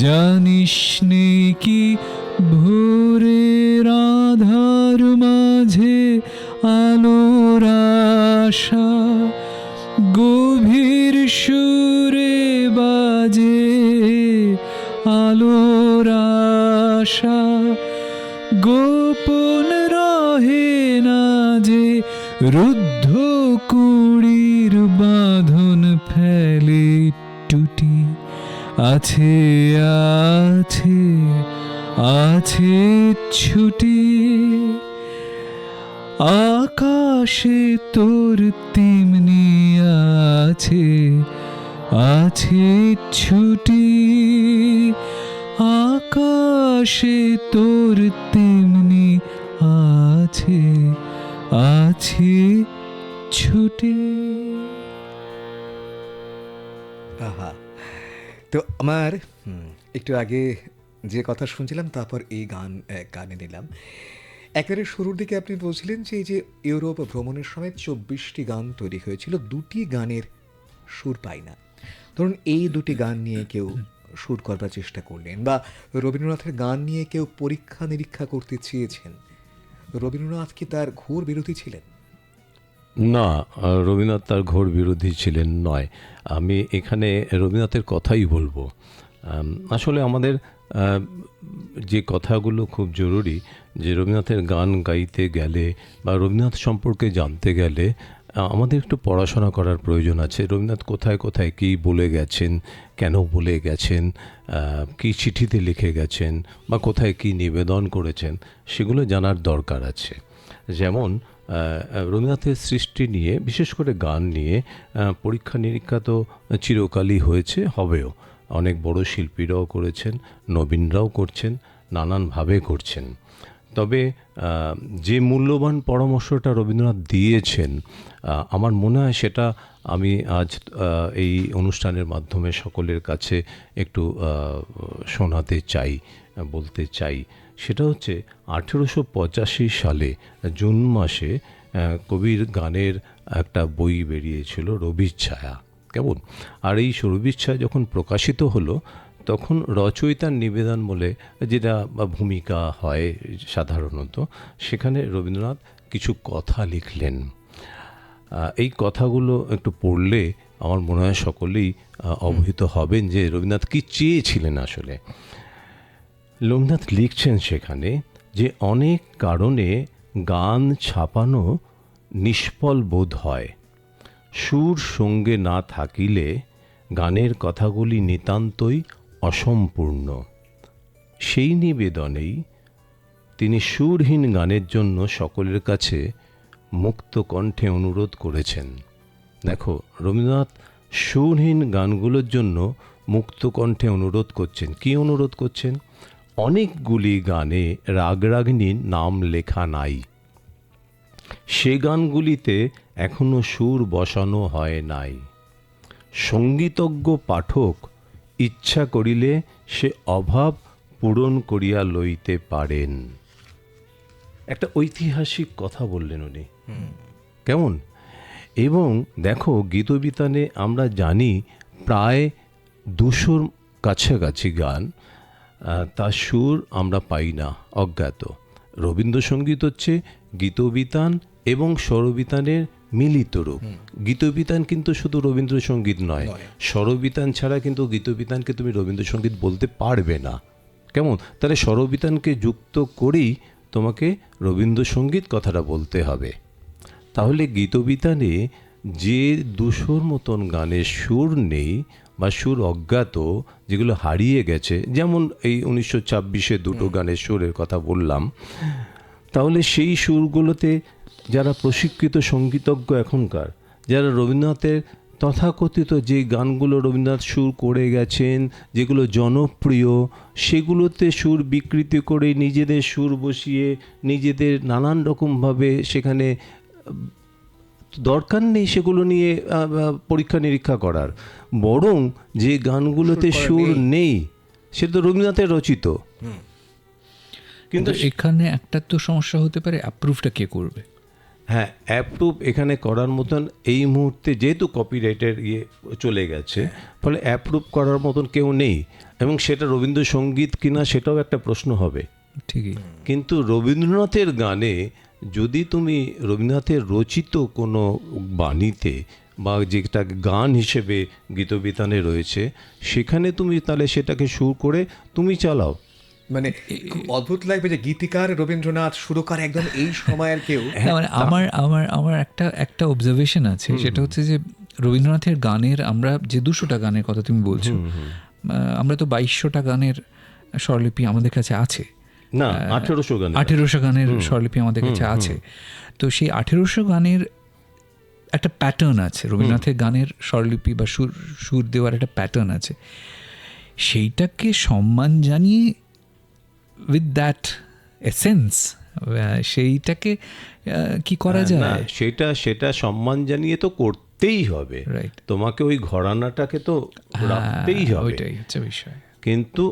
জানিস নে কি ভোরের আধার মাঝে আলোর আশা গভীর সুরে বাজে, আলোর আশা গোপন রহে না যে, রুদ্ধ কুড়ির বাঁধন ফেলে টুটি, আছে আছে আছে ছুটি, আকাশে তোর তেমনি আছে আছে ছুটি, আকাশে তোর তেমনি আছে আছে ছুটি।
আহা, তো আমার একটু আগে যে কথা শুনছিলাম তারপর এই গানে নিলাম। একেবারে শুরুর দিকে আপনি বলছিলেন যে এই যে ইউরোপ ভ্রমণের সময় 24টি গান তৈরি হয়েছিল, 2টি গানের সুর পাই না। ধরুন এই 2টি গান নিয়ে কেউ সুর করবার চেষ্টা করলেন, বা রবীন্দ্রনাথের গান নিয়ে কেউ পরীক্ষা নিরীক্ষা করতে চেয়েছেন, রবীন্দ্রনাথ কি তার ঘোর বিরোধী ছিলেন?
না, রবীন্দ্রনাথ তার ঘোর বিরোধী ছিলেন নয়। আমি এখানে রবীন্দ্রনাথের কথাই বলবো। আসলে আমাদের যে কথাগুলো খুব জরুরি, যে রবীন্দ্রনাথের গান গাইতে গেলে বা রবীন্দ্রনাথ সম্পর্কে জানতে গেলে আমাদের একটু পড়াশোনা করার প্রয়োজন আছে। রবীন্দ্রনাথ কোথায় কোথায় কী বলে গেছেন, কেন বলে গেছেন, কী চিঠিতে লিখে গেছেন, বা কোথায় কী নিবেদন করেছেন, সেগুলো জানার দরকার আছে। যেমন রবীন্দ্রনাথের সৃষ্টি নিয়ে, বিশেষ করে গান নিয়ে পরীক্ষা নিরীক্ষা তো চিরকালই হয়েছে, হবেও। অনেক বড় শিল্পীরাও করেছেন, নবীনরাও করছেন, নানানভাবে করছেন। তবে যে মূল্যবান পরামর্শটা রবীন্দ্রনাথ দিয়েছেন, আমার মনে হয় সেটা আমি আজ এই অনুষ্ঠানের মাধ্যমে সকলের কাছে একটু শোনাতে চাই, বলতে চাই। সেটা হচ্ছে 1885 সালে জুন মাসে কবির গানের একটা বই বেরিয়েছিল, রবির ছায়া। কেমন? আর এই রবির ছায়া যখন প্রকাশিত হলো, তখন রচয়িতার নিবেদন বলে যেটা ভূমিকা হয় সাধারণত, সেখানে রবীন্দ্রনাথ কিছু কথা লিখলেন। এই কথাগুলো একটু পড়লে আমার মনে হয় সকলেই অবহিত হবেন যে রবীন্দ্রনাথ কী চেয়েছিলেন আসলে। রবীন্দ্রনাথ লিখছেন সেখানে যে অনেক কারণে গান ছাপানো নিষ্ফল বোধ হয়, সুর সঙ্গে না থাকিলে গানের কথাগুলি নিতান্তই অসম্পূর্ণ। সেই নিবেদনেই তিনি সুরহীন গানের জন্য সকলের কাছে মুক্ত কণ্ঠে অনুরোধ করেছেন। দেখো, রবীন্দ্রনাথ সুরহীন গানগুলোর জন্য মুক্ত কণ্ঠে অনুরোধ করছেন। কি অনুরোধ করছেন? অনেকগুলি গানে রাগরাগিনীর নাম লেখা নাই, সে গানগুলিতে এখনো সুর বসানো হয় নাই। সঙ্গীতজ্ঞ পাঠক ইচ্ছা করিলে সে অভাব পূরণ করিয়া লইতে পারেন। একটা ঐতিহাসিক কথা বললেন উনি। কেমন? এবং দেখো, গীতবিতানে আমরা জানি প্রায় 200 কাছাকাছি গান, তার সুর আমরা পাই না, অজ্ঞাত। রবীন্দ্রসঙ্গীত হচ্ছে গীতবিতান এবং স্বরবিতানের মিলিত রূপ। গীতবিতান কিন্তু শুধু রবীন্দ্রসঙ্গীত নয়, স্বরবিতান ছাড়া কিন্তু গীতবিতানকে তুমি রবীন্দ্রসঙ্গীত বলতে পারবে না। কেমন? তাহলে স্বরবিতানকে যুক্ত করেই তোমাকে রবীন্দ্রসঙ্গীত কথাটা বলতে হবে। তাহলে গীতবিতানে যে 200 মতন গানের সুর নেই বা সুর অজ্ঞাত, যেগুলো হারিয়ে গেছে, যেমন এই 1926-এ 2টো গানের সুরের কথা বললাম, তাহলে সেই সুরগুলোতে যারা প্রশিক্ষিত সঙ্গীতজ্ঞ এখনকার, যারা রবীন্দ্রনাথের তথাকথিত যে গানগুলো রবীন্দ্রনাথ সুর করে গেছেন, যেগুলো জনপ্রিয়, সেগুলোতে সুর বিকৃতি করে নিজেদের সুর বসিয়ে নিজেদের নানান রকমভাবে সেখানে দরকার নেই সেগুলো নিয়ে পরীক্ষা নিরীক্ষা করার, বরং যে গানগুলোতে সুর নেই সেটা তো রবীন্দ্রনাথের রচিত।
কিন্তু এখানে একটা তো সমস্যা হতে পারে, অ্যাপ্রুভটা কে করবে?
হ্যাঁ, অ্যাপ্রুভ এখানে করার মতন এই মুহূর্তে যেহেতু কপিরাইটের চলে গেছে, ফলে অ্যাপ্রুভ করার মতন কেউ নেই, এবং সেটা রবীন্দ্রসঙ্গীত কিনা সেটাও একটা প্রশ্ন হবে।
ঠিকই।
কিন্তু রবীন্দ্রনাথের গানে যদি তুমি রবীন্দ্রনাথের রচিত কোনো বাণীতে বা যেটা গান হিসেবে গীতবিতানে রয়েছে, সেখানে তুমি তাহলে সেটাকে সুর করে তুমি চালাও।
মানে খুব অদ্ভুত লাগবে যে গীতিকার রবীন্দ্রনাথ, সুরকার একদম এই সময়ের কেউ।
মানে আমার একটা অবজারভেশন আছে, সেটা হচ্ছে যে রবীন্দ্রনাথের গানের, আমরা যে 200টা গানের কথা তুমি বলছো, আমরা তো 2200টা গানের স্বরলিপি আমাদের কাছে আছে।
না, 1800
গানের স্বরলিপি আমাদের কাছে আছে। তো সেই 1800 গানের একটা প্যাটার্ন আছে, রবীন্দ্রনাথের গানের স্বরলিপি বা সুর দেওয়ার একটা প্যাটার্ন আছে। সেইটাকে সম্মান জানিয়ে উইথ দ্যাট এসেন্স সেইটাকে কি করা যায়?
সেটা সম্মান জানিয়ে তো করতেই হবে,
রাইট।
তোমাকে ওই ঘরানাটাকে তো রাখতেই হবে,
ওইটাই হচ্ছে বিষয়।
কিন্তু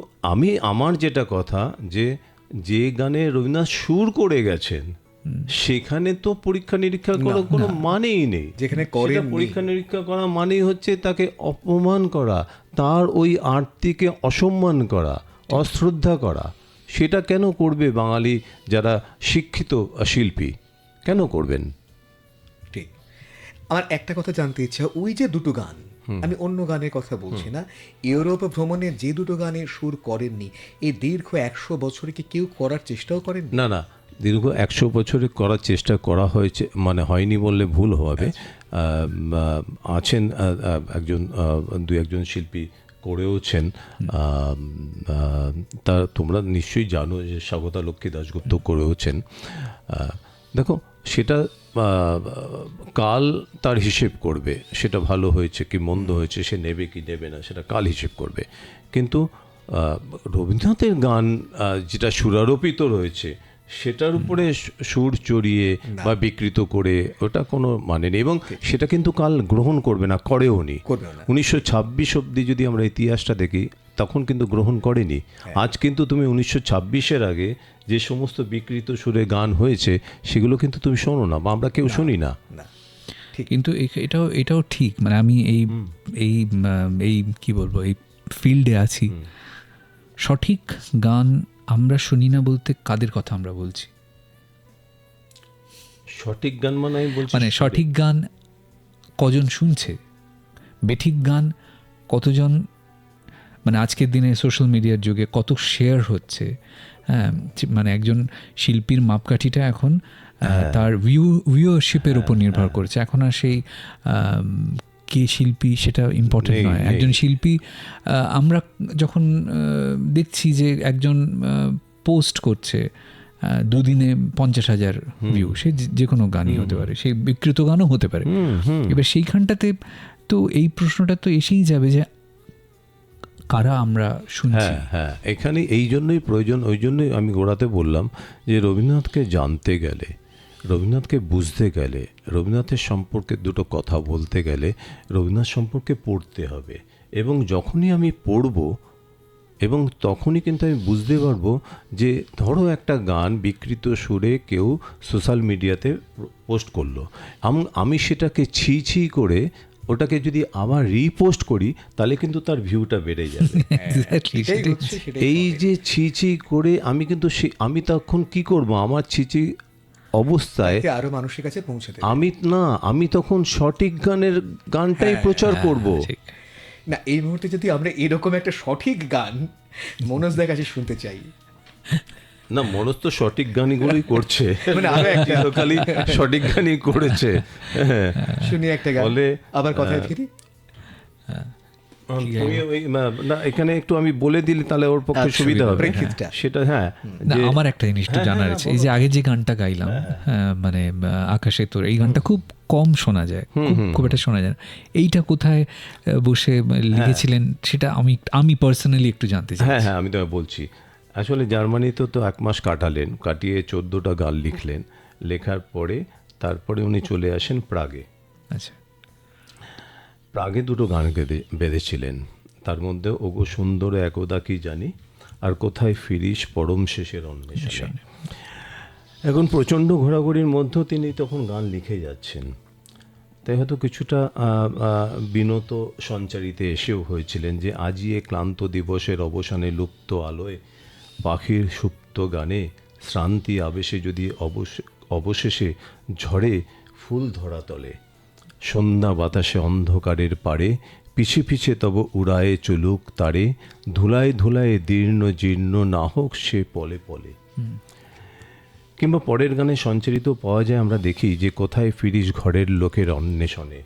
আমার যেটা কথা, যে গানে রবীন্দ্রনাথ সুর করে গেছেন সেখানে তো পরীক্ষা নিরীক্ষা করার কোনো মানেই নেই।
যেখানে
পরীক্ষা নিরীক্ষা করা মানেই হচ্ছে তাকে অপমান করা, তার ওই আরতিকে অসম্মান করা, অশ্রদ্ধা করা। সেটা কেন করবে বাঙালি যারা শিক্ষিত শিল্পী, কেন করবেন?
ঠিক। আমার একটা কথা জানতে ইচ্ছা, ওই যে দুটো গান, আমি অন্য গানের কথা বলছি না, ইউরোপ ভ্রমণে যে দুটো গানে সুর করেননি, এই দীর্ঘ 100 বছরে কি কেউ করার চেষ্টাও করেন?
না, দীর্ঘ 100 বছরে করার চেষ্টা করা হয়েছে, মানে হয়নি বললে ভুল হবে। আছেন দু একজন শিল্পী করেওছেন। তা তোমরা নিশ্চয়ই জানো যে স্বাগতা লক্ষ্মী দাশগুপ্ত করেওছেন। দেখো, সেটা কাল তার হিসেব করবে, সেটা ভালো হয়েছে কি মন্দ হয়েছে, সে নেবে কি নেবে না, সেটা কাল হিসেব করবে। কিন্তু রবীন্দ্রনাথের গান যেটা সুরারোপিত রয়েছে, সেটার উপরে সুর চড়িয়ে বা বিকৃত করে ওটা কোনো মানে নেই, এবং সেটা কিন্তু কাল গ্রহণ করবে না, করেও নি। 1926 অব্দি যদি আমরা ইতিহাসটা দেখি, তখন কিন্তু গ্রহণ করেনি। আজ কিন্তু তুমি 1926-এর আগে যে সমস্ত বিকৃত সুরে গান হয়েছে সেগুলো কিন্তু তুমি শোনো না, বা আমরা কেউ শুনি না।
কিন্তু এটাও ঠিক, মানে আমি এই কি বলবো, এই ফিল্ডে আছি। সঠিক গান আমরা শুনি না বলতে কাদের কথা আমরা বলছি?
সঠিক গান মানে আমি বলছি,
মানে সঠিক গান কজন শুনছে, বেঠিক গান কতজন, মানে আজকের দিনে সোশ্যাল মিডিয়ার যুগে কত শেয়ার হচ্ছে। হ্যাঁ, মানে একজন শিল্পীর মাপকাঠিটা এখন তার ভিউয়ারশিপের উপর নির্ভর করছে। এখন আর সেই কে শিল্পী সেটা ইম্পর্টেন্ট নয়। একজন শিল্পী, আমরা যখন দেখছি যে একজন পোস্ট করছে, দুদিনে 50,000 ভিউ, সে যে কোনো গানই হতে পারে, সেই বিকৃত গানও হতে পারে। এবার সেইখানটাতে তো এই প্রশ্নটা তো এসেই যাবে যে কারা আমরা শুনছি।
হ্যাঁ, এখানে এই জন্যই প্রয়োজন, ওই জন্যই আমি গোড়াতে বললাম যে রবীন্দ্রনাথকে জানতে গেলে, রবীন্দ্রনাথকে বুঝতে গেলে, রবীন্দ্রনাথের সম্পর্কে দুটো কথা বলতে গেলে রবীন্দ্রনাথ সম্পর্কে পড়তে হবে। এবং যখনই আমি পড়ব, এবং তখনই কিন্তু আমি বুঝতে পারবো যে ধরো একটা গান বিকৃত সুরে কেউ সোশ্যাল মিডিয়াতে পোস্ট করলো, আমি সেটাকে ছি করে ওটাকে যদি আবার রিপোস্ট করি, তাহলে কিন্তু তার ভিউটা বেড়ে যাবে। এই যে ছি করে আমি কিন্তু আমি তখন কি করব, আমার ছি অবস্থায়
আরো মানুষের কাছে পৌঁছাতে
আমি তখন সঠিক গানটাই প্রচার করব।
না, এই মুহূর্তে যদি আমরা এরকম একটা সঠিক গান মনোজদের কাছে শুনতে চাই,
না, মনোজ তো সঠিক গানগুলোই করছে, মানে খালি সঠিক গানই করেছে।
শুনি একটা গান, আবার কথায় ফিরি।
না, এখানে একটু আমি বলে দিলে তাহলে ওর পক্ষে সুবিধা হবে সেটা। হ্যাঁ,
আমার একটা জিনিস জানার আছে, এই যে আগে যে গানটা গাইলাম, মানে আকাশে তোর, এই গানটা খুব কম শোনা যায়, খুব একটা শোনা যায় না। এইটা কোথায় বসে লিখেছিলেন সেটা আমি পার্সোনালি একটু জানতে চাই।
হ্যাঁ, আমি তোমায় বলছি। আসলে জার্মানিতে তো 1 মাস কাটিয়ে 14টা গান লিখলেন। লেখার পরে তারপরে উনি চলে আসেন প্রাগে।
আচ্ছা।
প্রাগে দুটো গান বেঁধেছিলেন, তার মধ্যে ওগো সুন্দর একদা কি জানি আর কোথায় ফিরিস পরম শেষের অন্বেষণে। এখন প্রচণ্ড ঘোরাঘুরির মধ্যেও তিনি তখন গান লিখে যাচ্ছেন, তাই হয়তো কিছুটা বিনত সঞ্চারিতে এসেও হয়েছিলেন যে আজি এ ক্লান্ত দিবসের অবসানে লুপ্ত আলোয় পাখির সুপ্ত গানে শ্রান্তি আবেশে যদি অবশেষে ঝড়ে ফুল ধরা তলে সন্ধ্যা বাতাসে অন্ধকারের পারে পিছে পিছে তব উড়ায়ে চলুক তারে ধুলায় ধুলায় দীর্ণ জীর্ণ না হোক সে পলে পলে। কিংবা পরের গানে সঞ্চারিত পাওয়া যায়, আমরা দেখি যে কোথায় ফিরিস ঘরের লোকের অন্বেষণে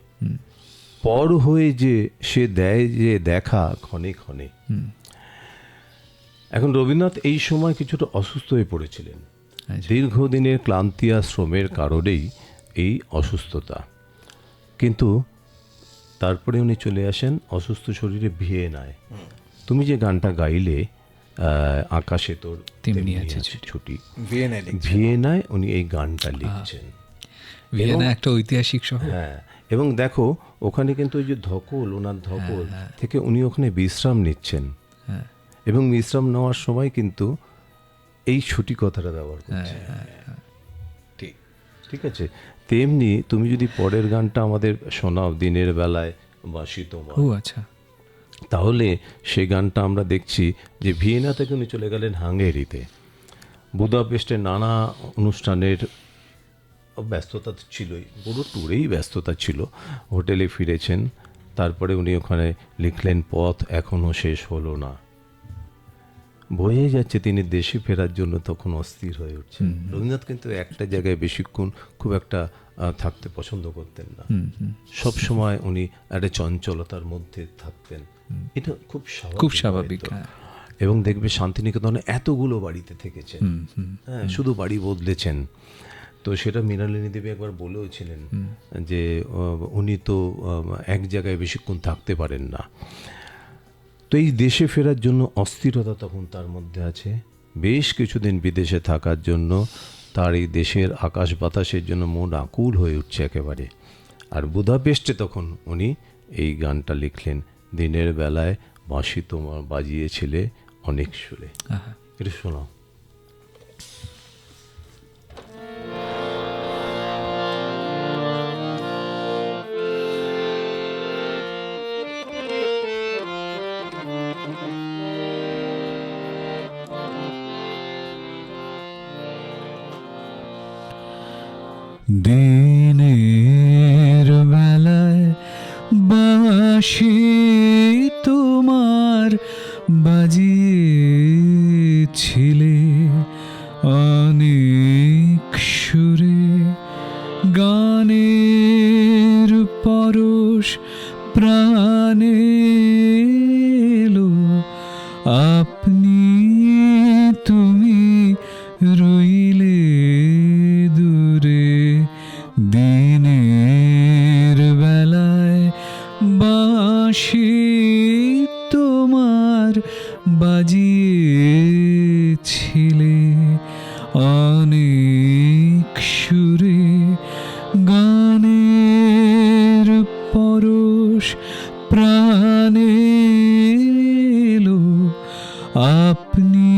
পর হয়ে যে সে দেয় যে দেখা ক্ষণে ক্ষণে। এখন রবীন্দ্রনাথ এই সময় কিছুটা অসুস্থ হয়ে পড়েছিলেন, দীর্ঘদিনের ক্লান্তি আর শ্রমের কারণেই এই অসুস্থতা, কিন্তু তারপরে উনি চলে আসেন অসুস্থ শরীরে ভিয়েনায়। তুমি যে গানটা গাইলে আকাশে তোর
তেমনি আছে
ছুটি,
ভিয়েনায়
উনি এই গানটা লিখছেন।
ভিয়েনা একটা ঐতিহাসিক শহর।
হ্যাঁ, এবং দেখো ওখানে কিন্তু ওই যে ধকল, ওনার ধকল থেকে উনি ওখানে বিশ্রাম নিচ্ছেন, এবং বিশ্রাম নেওয়ার সময় কিন্তু এই ছুটি কথাটা ব্যবহার করছেন। ঠিক আছে, তেমনি তুমি যদি পরের গানটা আমাদের শোনাও দিনের বেলায় বাঁশি তোমার,
ও আচ্ছা,
তাহলে সেই গানটা আমরা দেখছি যে ভিয়েনা থেকে উনি চলে গেলেন হাঙ্গেরিতে। বুদাপেস্টে নানা অনুষ্ঠানের ব্যস্ততা ছিলই, পুরো ট্যুরেই ব্যস্ততা ছিল। হোটেলে ফিরেছেন, তারপরে উনি ওখানে লিখলেন পথ এখনো শেষ হলো না, বয়ে যাচ্ছে। তিনি দেশে ফেরার জন্য তখন অস্থির হয়ে উঠছেন। রবীন্দ্রনাথ কিন্তু একটা জায়গায় বেশিক্ষণ খুব একটা থাকতে পছন্দ করতেন না, সব সময় উনি একটা চঞ্চলতার মধ্যে থাকতেন। এটা খুব স্বাভাবিক। এবং দেখবে শান্তিনিকেতনে এতগুলো বাড়িতে থেকেছেন, হ্যাঁ, শুধু বাড়ি বদলেছেন। তো সেটা মৃণালিনী দেবী একবার বলেওছিলেন যে উনি তো এক জায়গায় বেশিক্ষণ থাকতে পারেন না। তো এই দেশে ফেরার জন্য অস্থিরতা তখন তার মধ্যে আছে, বেশ কিছুদিন বিদেশে থাকার জন্য তার এই দেশের আকাশ বাতাসের জন্য মন আকুল হয়ে উঠছে একেবারে। আর বুদাপেস্টে তখন উনি এই গানটা লিখলেন, দিনের বেলায় বাঁশি তোমার বাজিয়েছিলে অনেক সুরে। এটা শোনাও।
দিনের বেলায় বাঁশি তোমার বাজিয়েছিলে অনেক সুরে, গানের পরশ প্রাণে এলো আপনি তুমি রইলে দূরে। দিনের বেলায় বাঁশি তোমার বাজিয়েছিলে অনেক সুরে, গানের পরশ প্রাণে এলো আপনি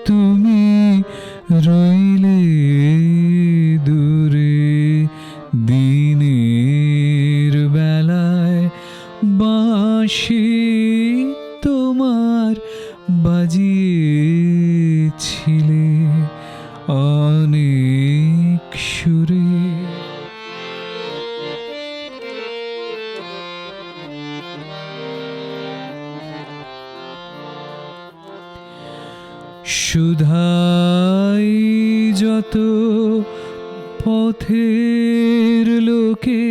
তুমি রইলে দূরে। দিনের বেলায় বাঁশি তোমার বাজিয়েছিলে অনেক সুরে। সুধাই যত পথের লোকে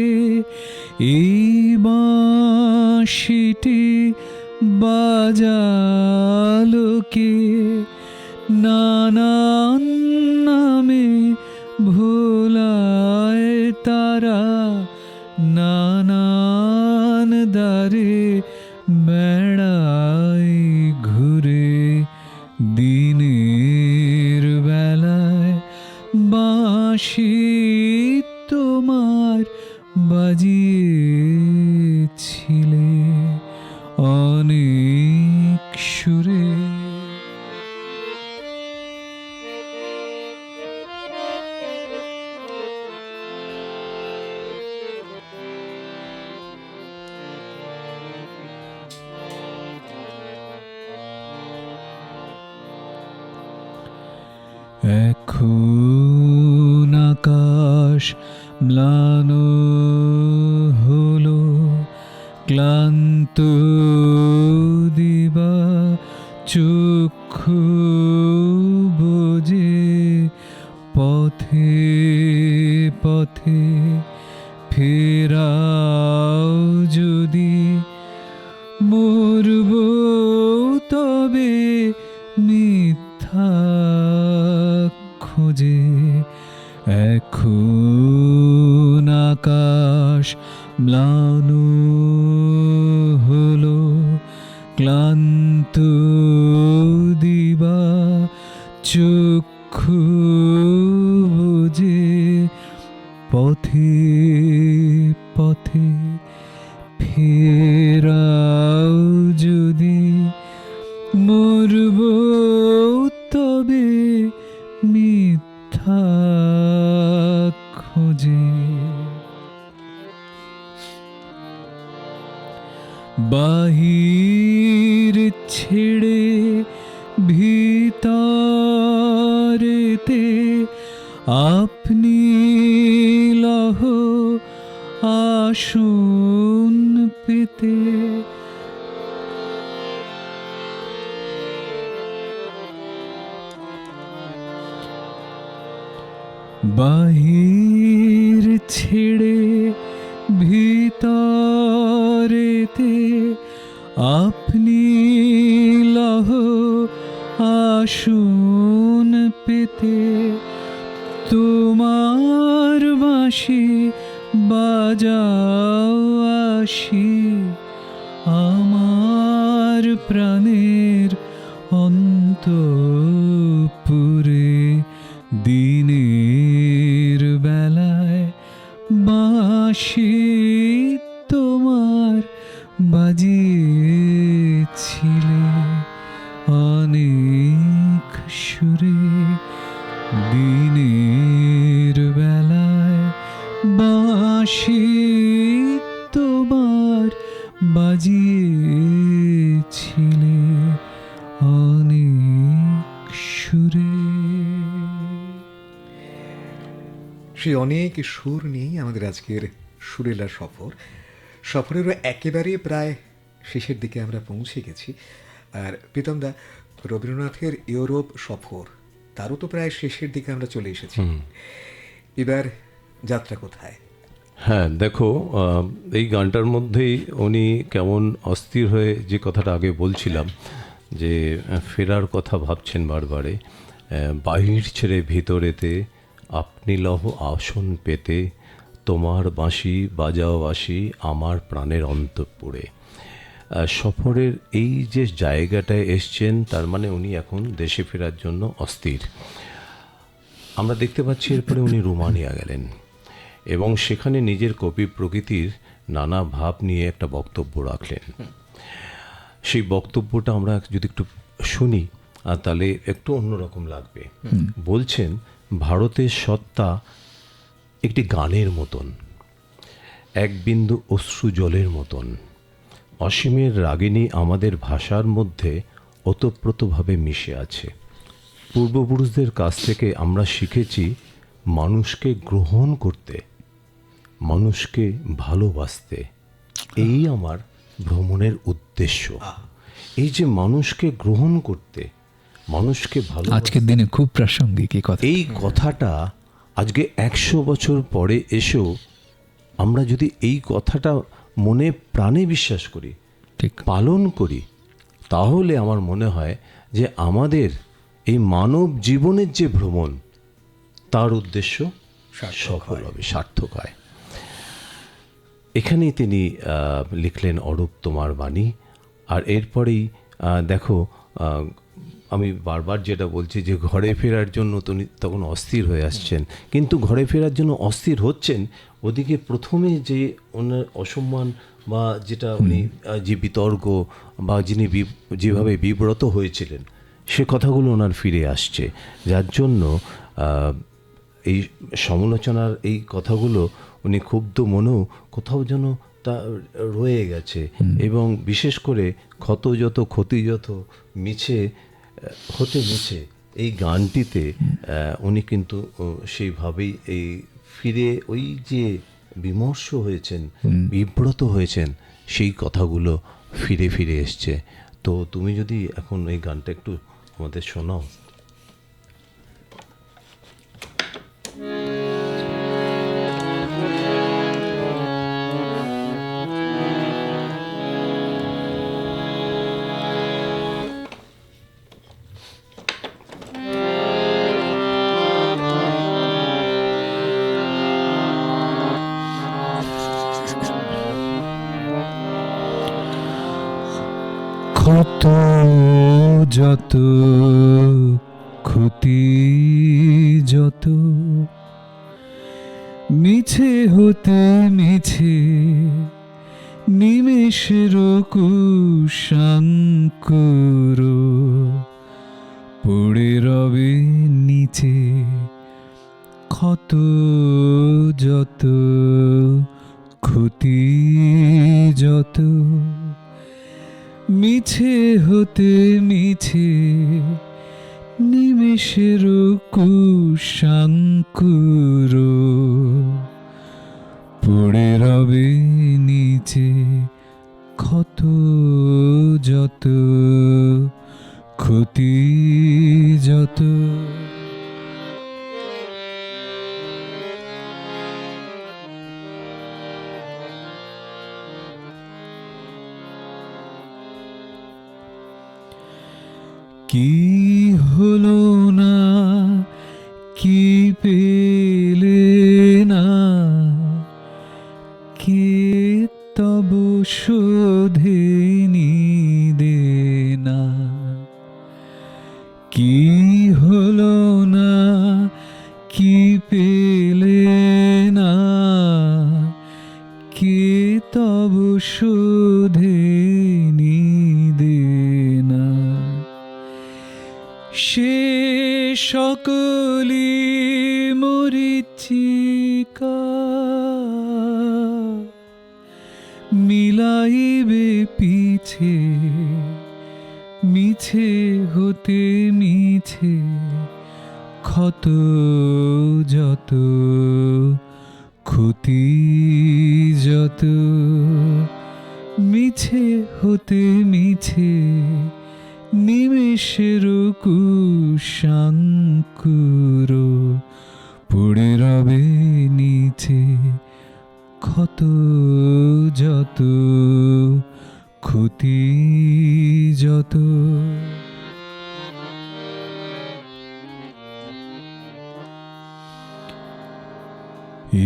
এই বাঁশিটি বাজালোকে, নানান নামে ভোলায় তারা নানান দ্বারে বেড়ায় ঘুরে। দিনের বেলায় বাঁশি তোমার এখন আকাশ ম্লান হলো, ক্লান্ত দিবা চক্ষু বোঝে, পথে পথে ফেরাও যদি, মরব তবে মিথ্যা খোঁজে। এখন আকাশ ম্লান হলো, ক্লান্ত দিবা চক্ষু বোঝে, পথে পথে ফেরাও যদি, মরব তবে মিথ্যা খোঁজে। বাহির ছেড়ে ভিতরেতে আপনি লহ আসন পেতে, বাহির ছেড়ে ভিতরেতে আপনি লহ আসন পেতে, তোমার বাঁশি বাজাও আসি, আমার প্রাণের অন্তঃপুরে, দিনের বেলায় বাঁশি তোমার বাজিয়েছিলে অনেক সুরে, দিনের বেলায় বাঁশি তোমার বাজিয়েছিলে অনেক সুরে।
সেই অনেক সুর নিয়েই আমাদের আজকের সুরেলা সফরেরও একেবারে প্রায় শেষের দিকে আমরা পৌঁছে গেছি। আর প্রীতমদা, রবীন্দ্রনাথের ইউরোপ সফর তারও তো প্রায় শেষের দিকে আমরা চলে এসেছি। এবার যাত্রা কোথায়?
হ্যাঁ, দেখো, এই গানটার মধ্যেই উনি কেমন অস্থির হয়ে যে কথাটা আগে বলছিলাম, যে ফেরার কথা ভাবছেন বারবারে। বাহির ছেড়ে ভিতরেতে আপনি লহ আসন পেতে, তোমার বাঁশি বাজাও আসি, আমার প্রাণের অন্তঃপুরে। সফরের এই যে জায়গাটায় এসছেন, তার মানে উনি এখন দেশে ফেরার জন্য অস্থির। আমরা দেখতে পাচ্ছি এরপরে উনি রোমানিয়া গেলেন এবং সেখানে নিজের কবি প্রকৃতির নানা ভাব নিয়ে একটা বক্তব্য রাখলেন। সেই বক্তব্যটা আমরা যদি একটু শুনি তাহলে একটু অন্যরকম লাগবে। বলছেন, ভারতের সত্তা একটি গানের মতন, এক বিন্দু অশ্রু জলের মতন, অসীমের রাগিনী আমাদের ভাষার মধ্যে ওতপ্রোতভাবে মিশে আছে। পূর্বপুরুষদের কাছ থেকে আমরা শিখেছি মানুষকে গ্রহণ করতে, মানুষকে ভালোবাসতে। এই আমার ভ্রমণের উদ্দেশ্য। এই যে মানুষকে গ্রহণ করতে, মানুষকে ভালো,
আজকের দিনে খুব প্রাসঙ্গিক এই কথা।
এই কথাটা আজকে 100 বছর পরে এসেও আমরা যদি এই কথাটা মনে প্রাণে বিশ্বাস করি,
ঠিক
পালন করি, তাহলে আমার মনে হয় যে আমাদের এই মানব জীবনের যে ভ্রমণ, তার উদ্দেশ্য সফল হবে, সার্থক হয়। এখানেই তিনি লিখলেন অরূপ তোমার বাণী। আর এরপরেই দেখো, আমি বারবার যেটা বলছি যে ঘরে ফেরার জন্য তিনি তখন অস্থির হয়ে আসছেন, কিন্তু ঘরে ফেরার জন্য অস্থির হচ্ছেন, ওদিকে প্রথমে যে ওনার অসম্মান বা যেটা উনি যে বিতর্ক বা যিনি যেভাবে বিব্রত হয়েছিলেন, সে কথাগুলো ওনার ফিরে আসছে, যার জন্য এই সমালোচনার এই কথাগুলো উনি ক্ষুব্ধ মনেও কোথাও যেন তা রয়ে গেছে। এবং বিশেষ করে ক্ষত যত ক্ষতি যত মিছে হতে মিছে, এই গানটিতে উনি কিন্তু সেইভাবেই এই ফিরে ওই যে বিমর্ষ হয়েছেন, বিব্রত হয়েছেন, সেই কথাগুলো ফিরে ফিরে এসছে। তো তুমি যদি এখন এই গানটা একটু আমাদের শোনাও।
ক্ষত যত ক্ষতি যত মিছে হতে মিছে নিমেষের কুশাঙ্কুর পড়ে রবে নিচে ক্ষত যত ক্ষতি যত মিছে হতে মিছে নিমেষের কুশাঙ্কুর পড়ে রবে নিচে ক্ষত যত ক্ষতি যত। কি হলো না, কি পেলে না, কে তব শোধেনি দেনা। কি হলো না, কি পেলে না, কে তব শোধেনি দেনা। সে সকলি মরীচিকা মিলাইবে পিছে মিছে হতে মিছে ক্ষত যত ক্ষতি যত মিছে হতে মিছে নিমেষের কুশাঙ্কুর পড়ে রবে নিচে ক্ষত যত ক্ষতি যত।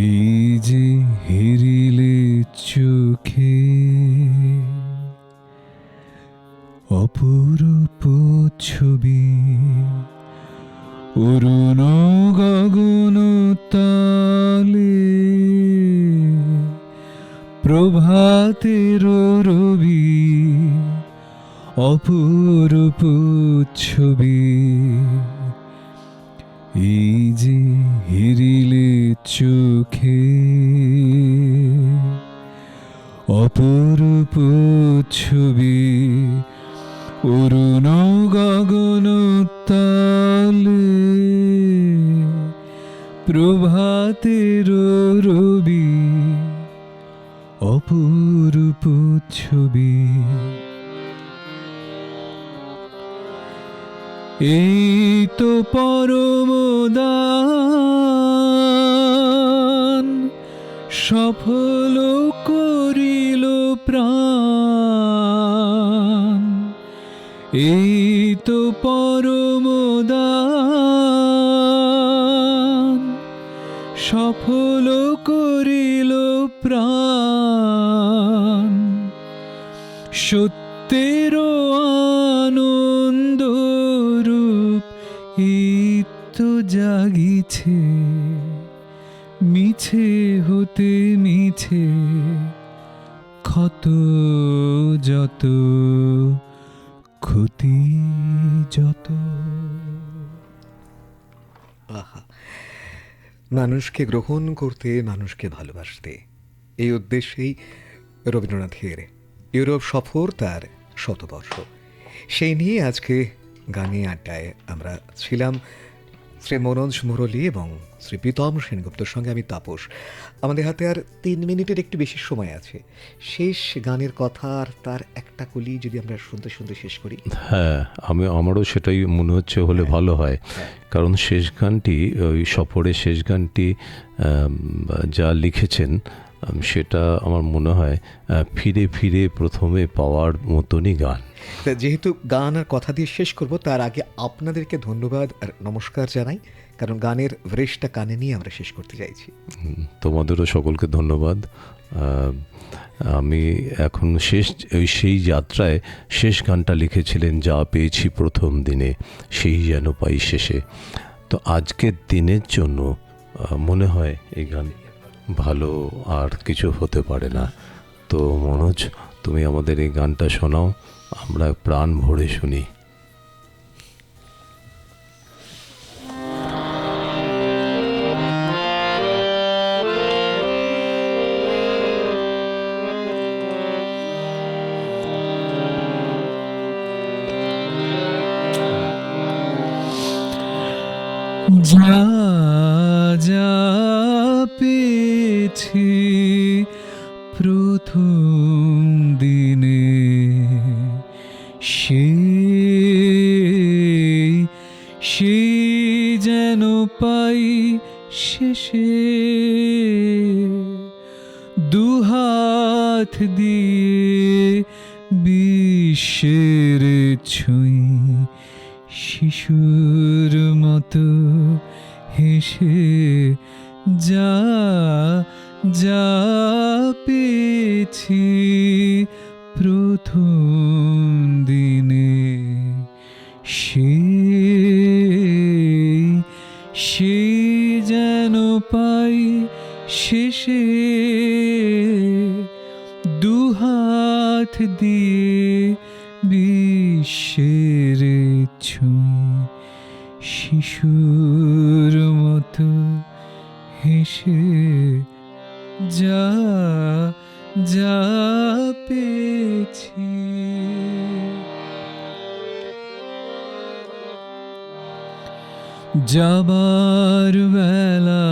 এই যে হেরিলে চোখে অপরূপ ছবি, অরুণ গগন তালে প্রভাতের রবি, অপরূপ ছবি। এই যে হেরিলে চোখে অপরূপ ছবি, অরুণ গগন তালে প্রভাতের রবি, অপরূপ ছবি। এই তো পরম দান সফল করিল প্রাণ। এই তো পরম দান সফল করিল প্রাণ। সত্যের আনন্দ রূপ তো জাগিছে মিছে হতে মিছে ক্ষত যত ক্ষতি যত।
আহা, মানুষকে গ্রহণ করতে, মানুষকে ভালোবাসতে, এই উদ্দেশ্যেই রবীন্দ্রনাথের ইউরোপ সফর, তার শতবর্ষ। সেই নিয়ে আজকে গানে আড্ডায় আমরা ছিলাম শ্রী মনোজ মুরলী এবং শ্রী প্রীতম সেনগুপ্তর সঙ্গে আমি তাপস। আমাদের হাতে আর 3 মিনিটের একটু বেশি সময় আছে। শেষ গানের কথা আর তার একটা কলি যদি আমরা শুনতে শুনতে শেষ করি।
হ্যাঁ, আমারও সেটাই মনে হচ্ছে হলে ভালো হয়, কারণ শেষ গানটি, ওই সফরের শেষ গানটি যা লিখেছেন সেটা আমার মনে হয় ফিরে ফিরে প্রথমে পাওয়ার মতনই গান।
তা যেহেতু গান আর কথা দিয়ে শেষ করব, তার আগে আপনাদেরকে ধন্যবাদ আর নমস্কার জানাই, কারণ গানের ভ্রেশটা কানে নিয়ে আমরা শেষ করতে চাইছি।
তোমাদেরও সকলকে ধন্যবাদ। আমি এখন সেই যাত্রায় শেষ গানটা লিখেছিলেন, যা পেয়েছি প্রথম দিনে সেই যেন পাই শেষে। তো আজকের দিনের জন্য মনে হয় এই গান ভালো আর কিছু হতে পারে না। তো মনোজ, তুমি আমাদের এই গানটা শোনাও, আমরা প্রাণ ভরে শুনি।
যা যা পেয়েছি প্রথম দিনে সেই যেন পাই শেষে, দুহাত দিয়ে বিশ্বের ছুঁই শিশুর মতো হেসে। যা যা পেয়েছি প্রথম দিনে সেই যেন পাই শেষে, দুহাত দিয়ে বিশ্বের ছুঁই শিশুর মতো হেসে। যা যা পেয়েছি। যাবার বেলা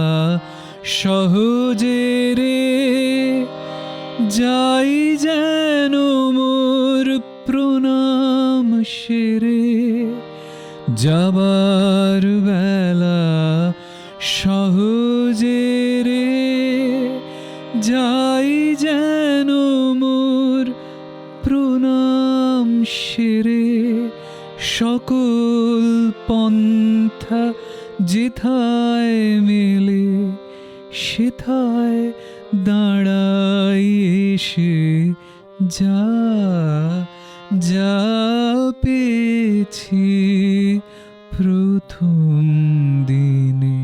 সহজে রে যাই যেন মোর প্রণাম সেরে। যাবার বেলা সহজে রে যাই যেন মোর প্রণাম সেরে। সকল পন্থা যেথায় মেলে সেথায় দাঁড়াই এসে। যা যা পেয়েছি প্রথম দিনে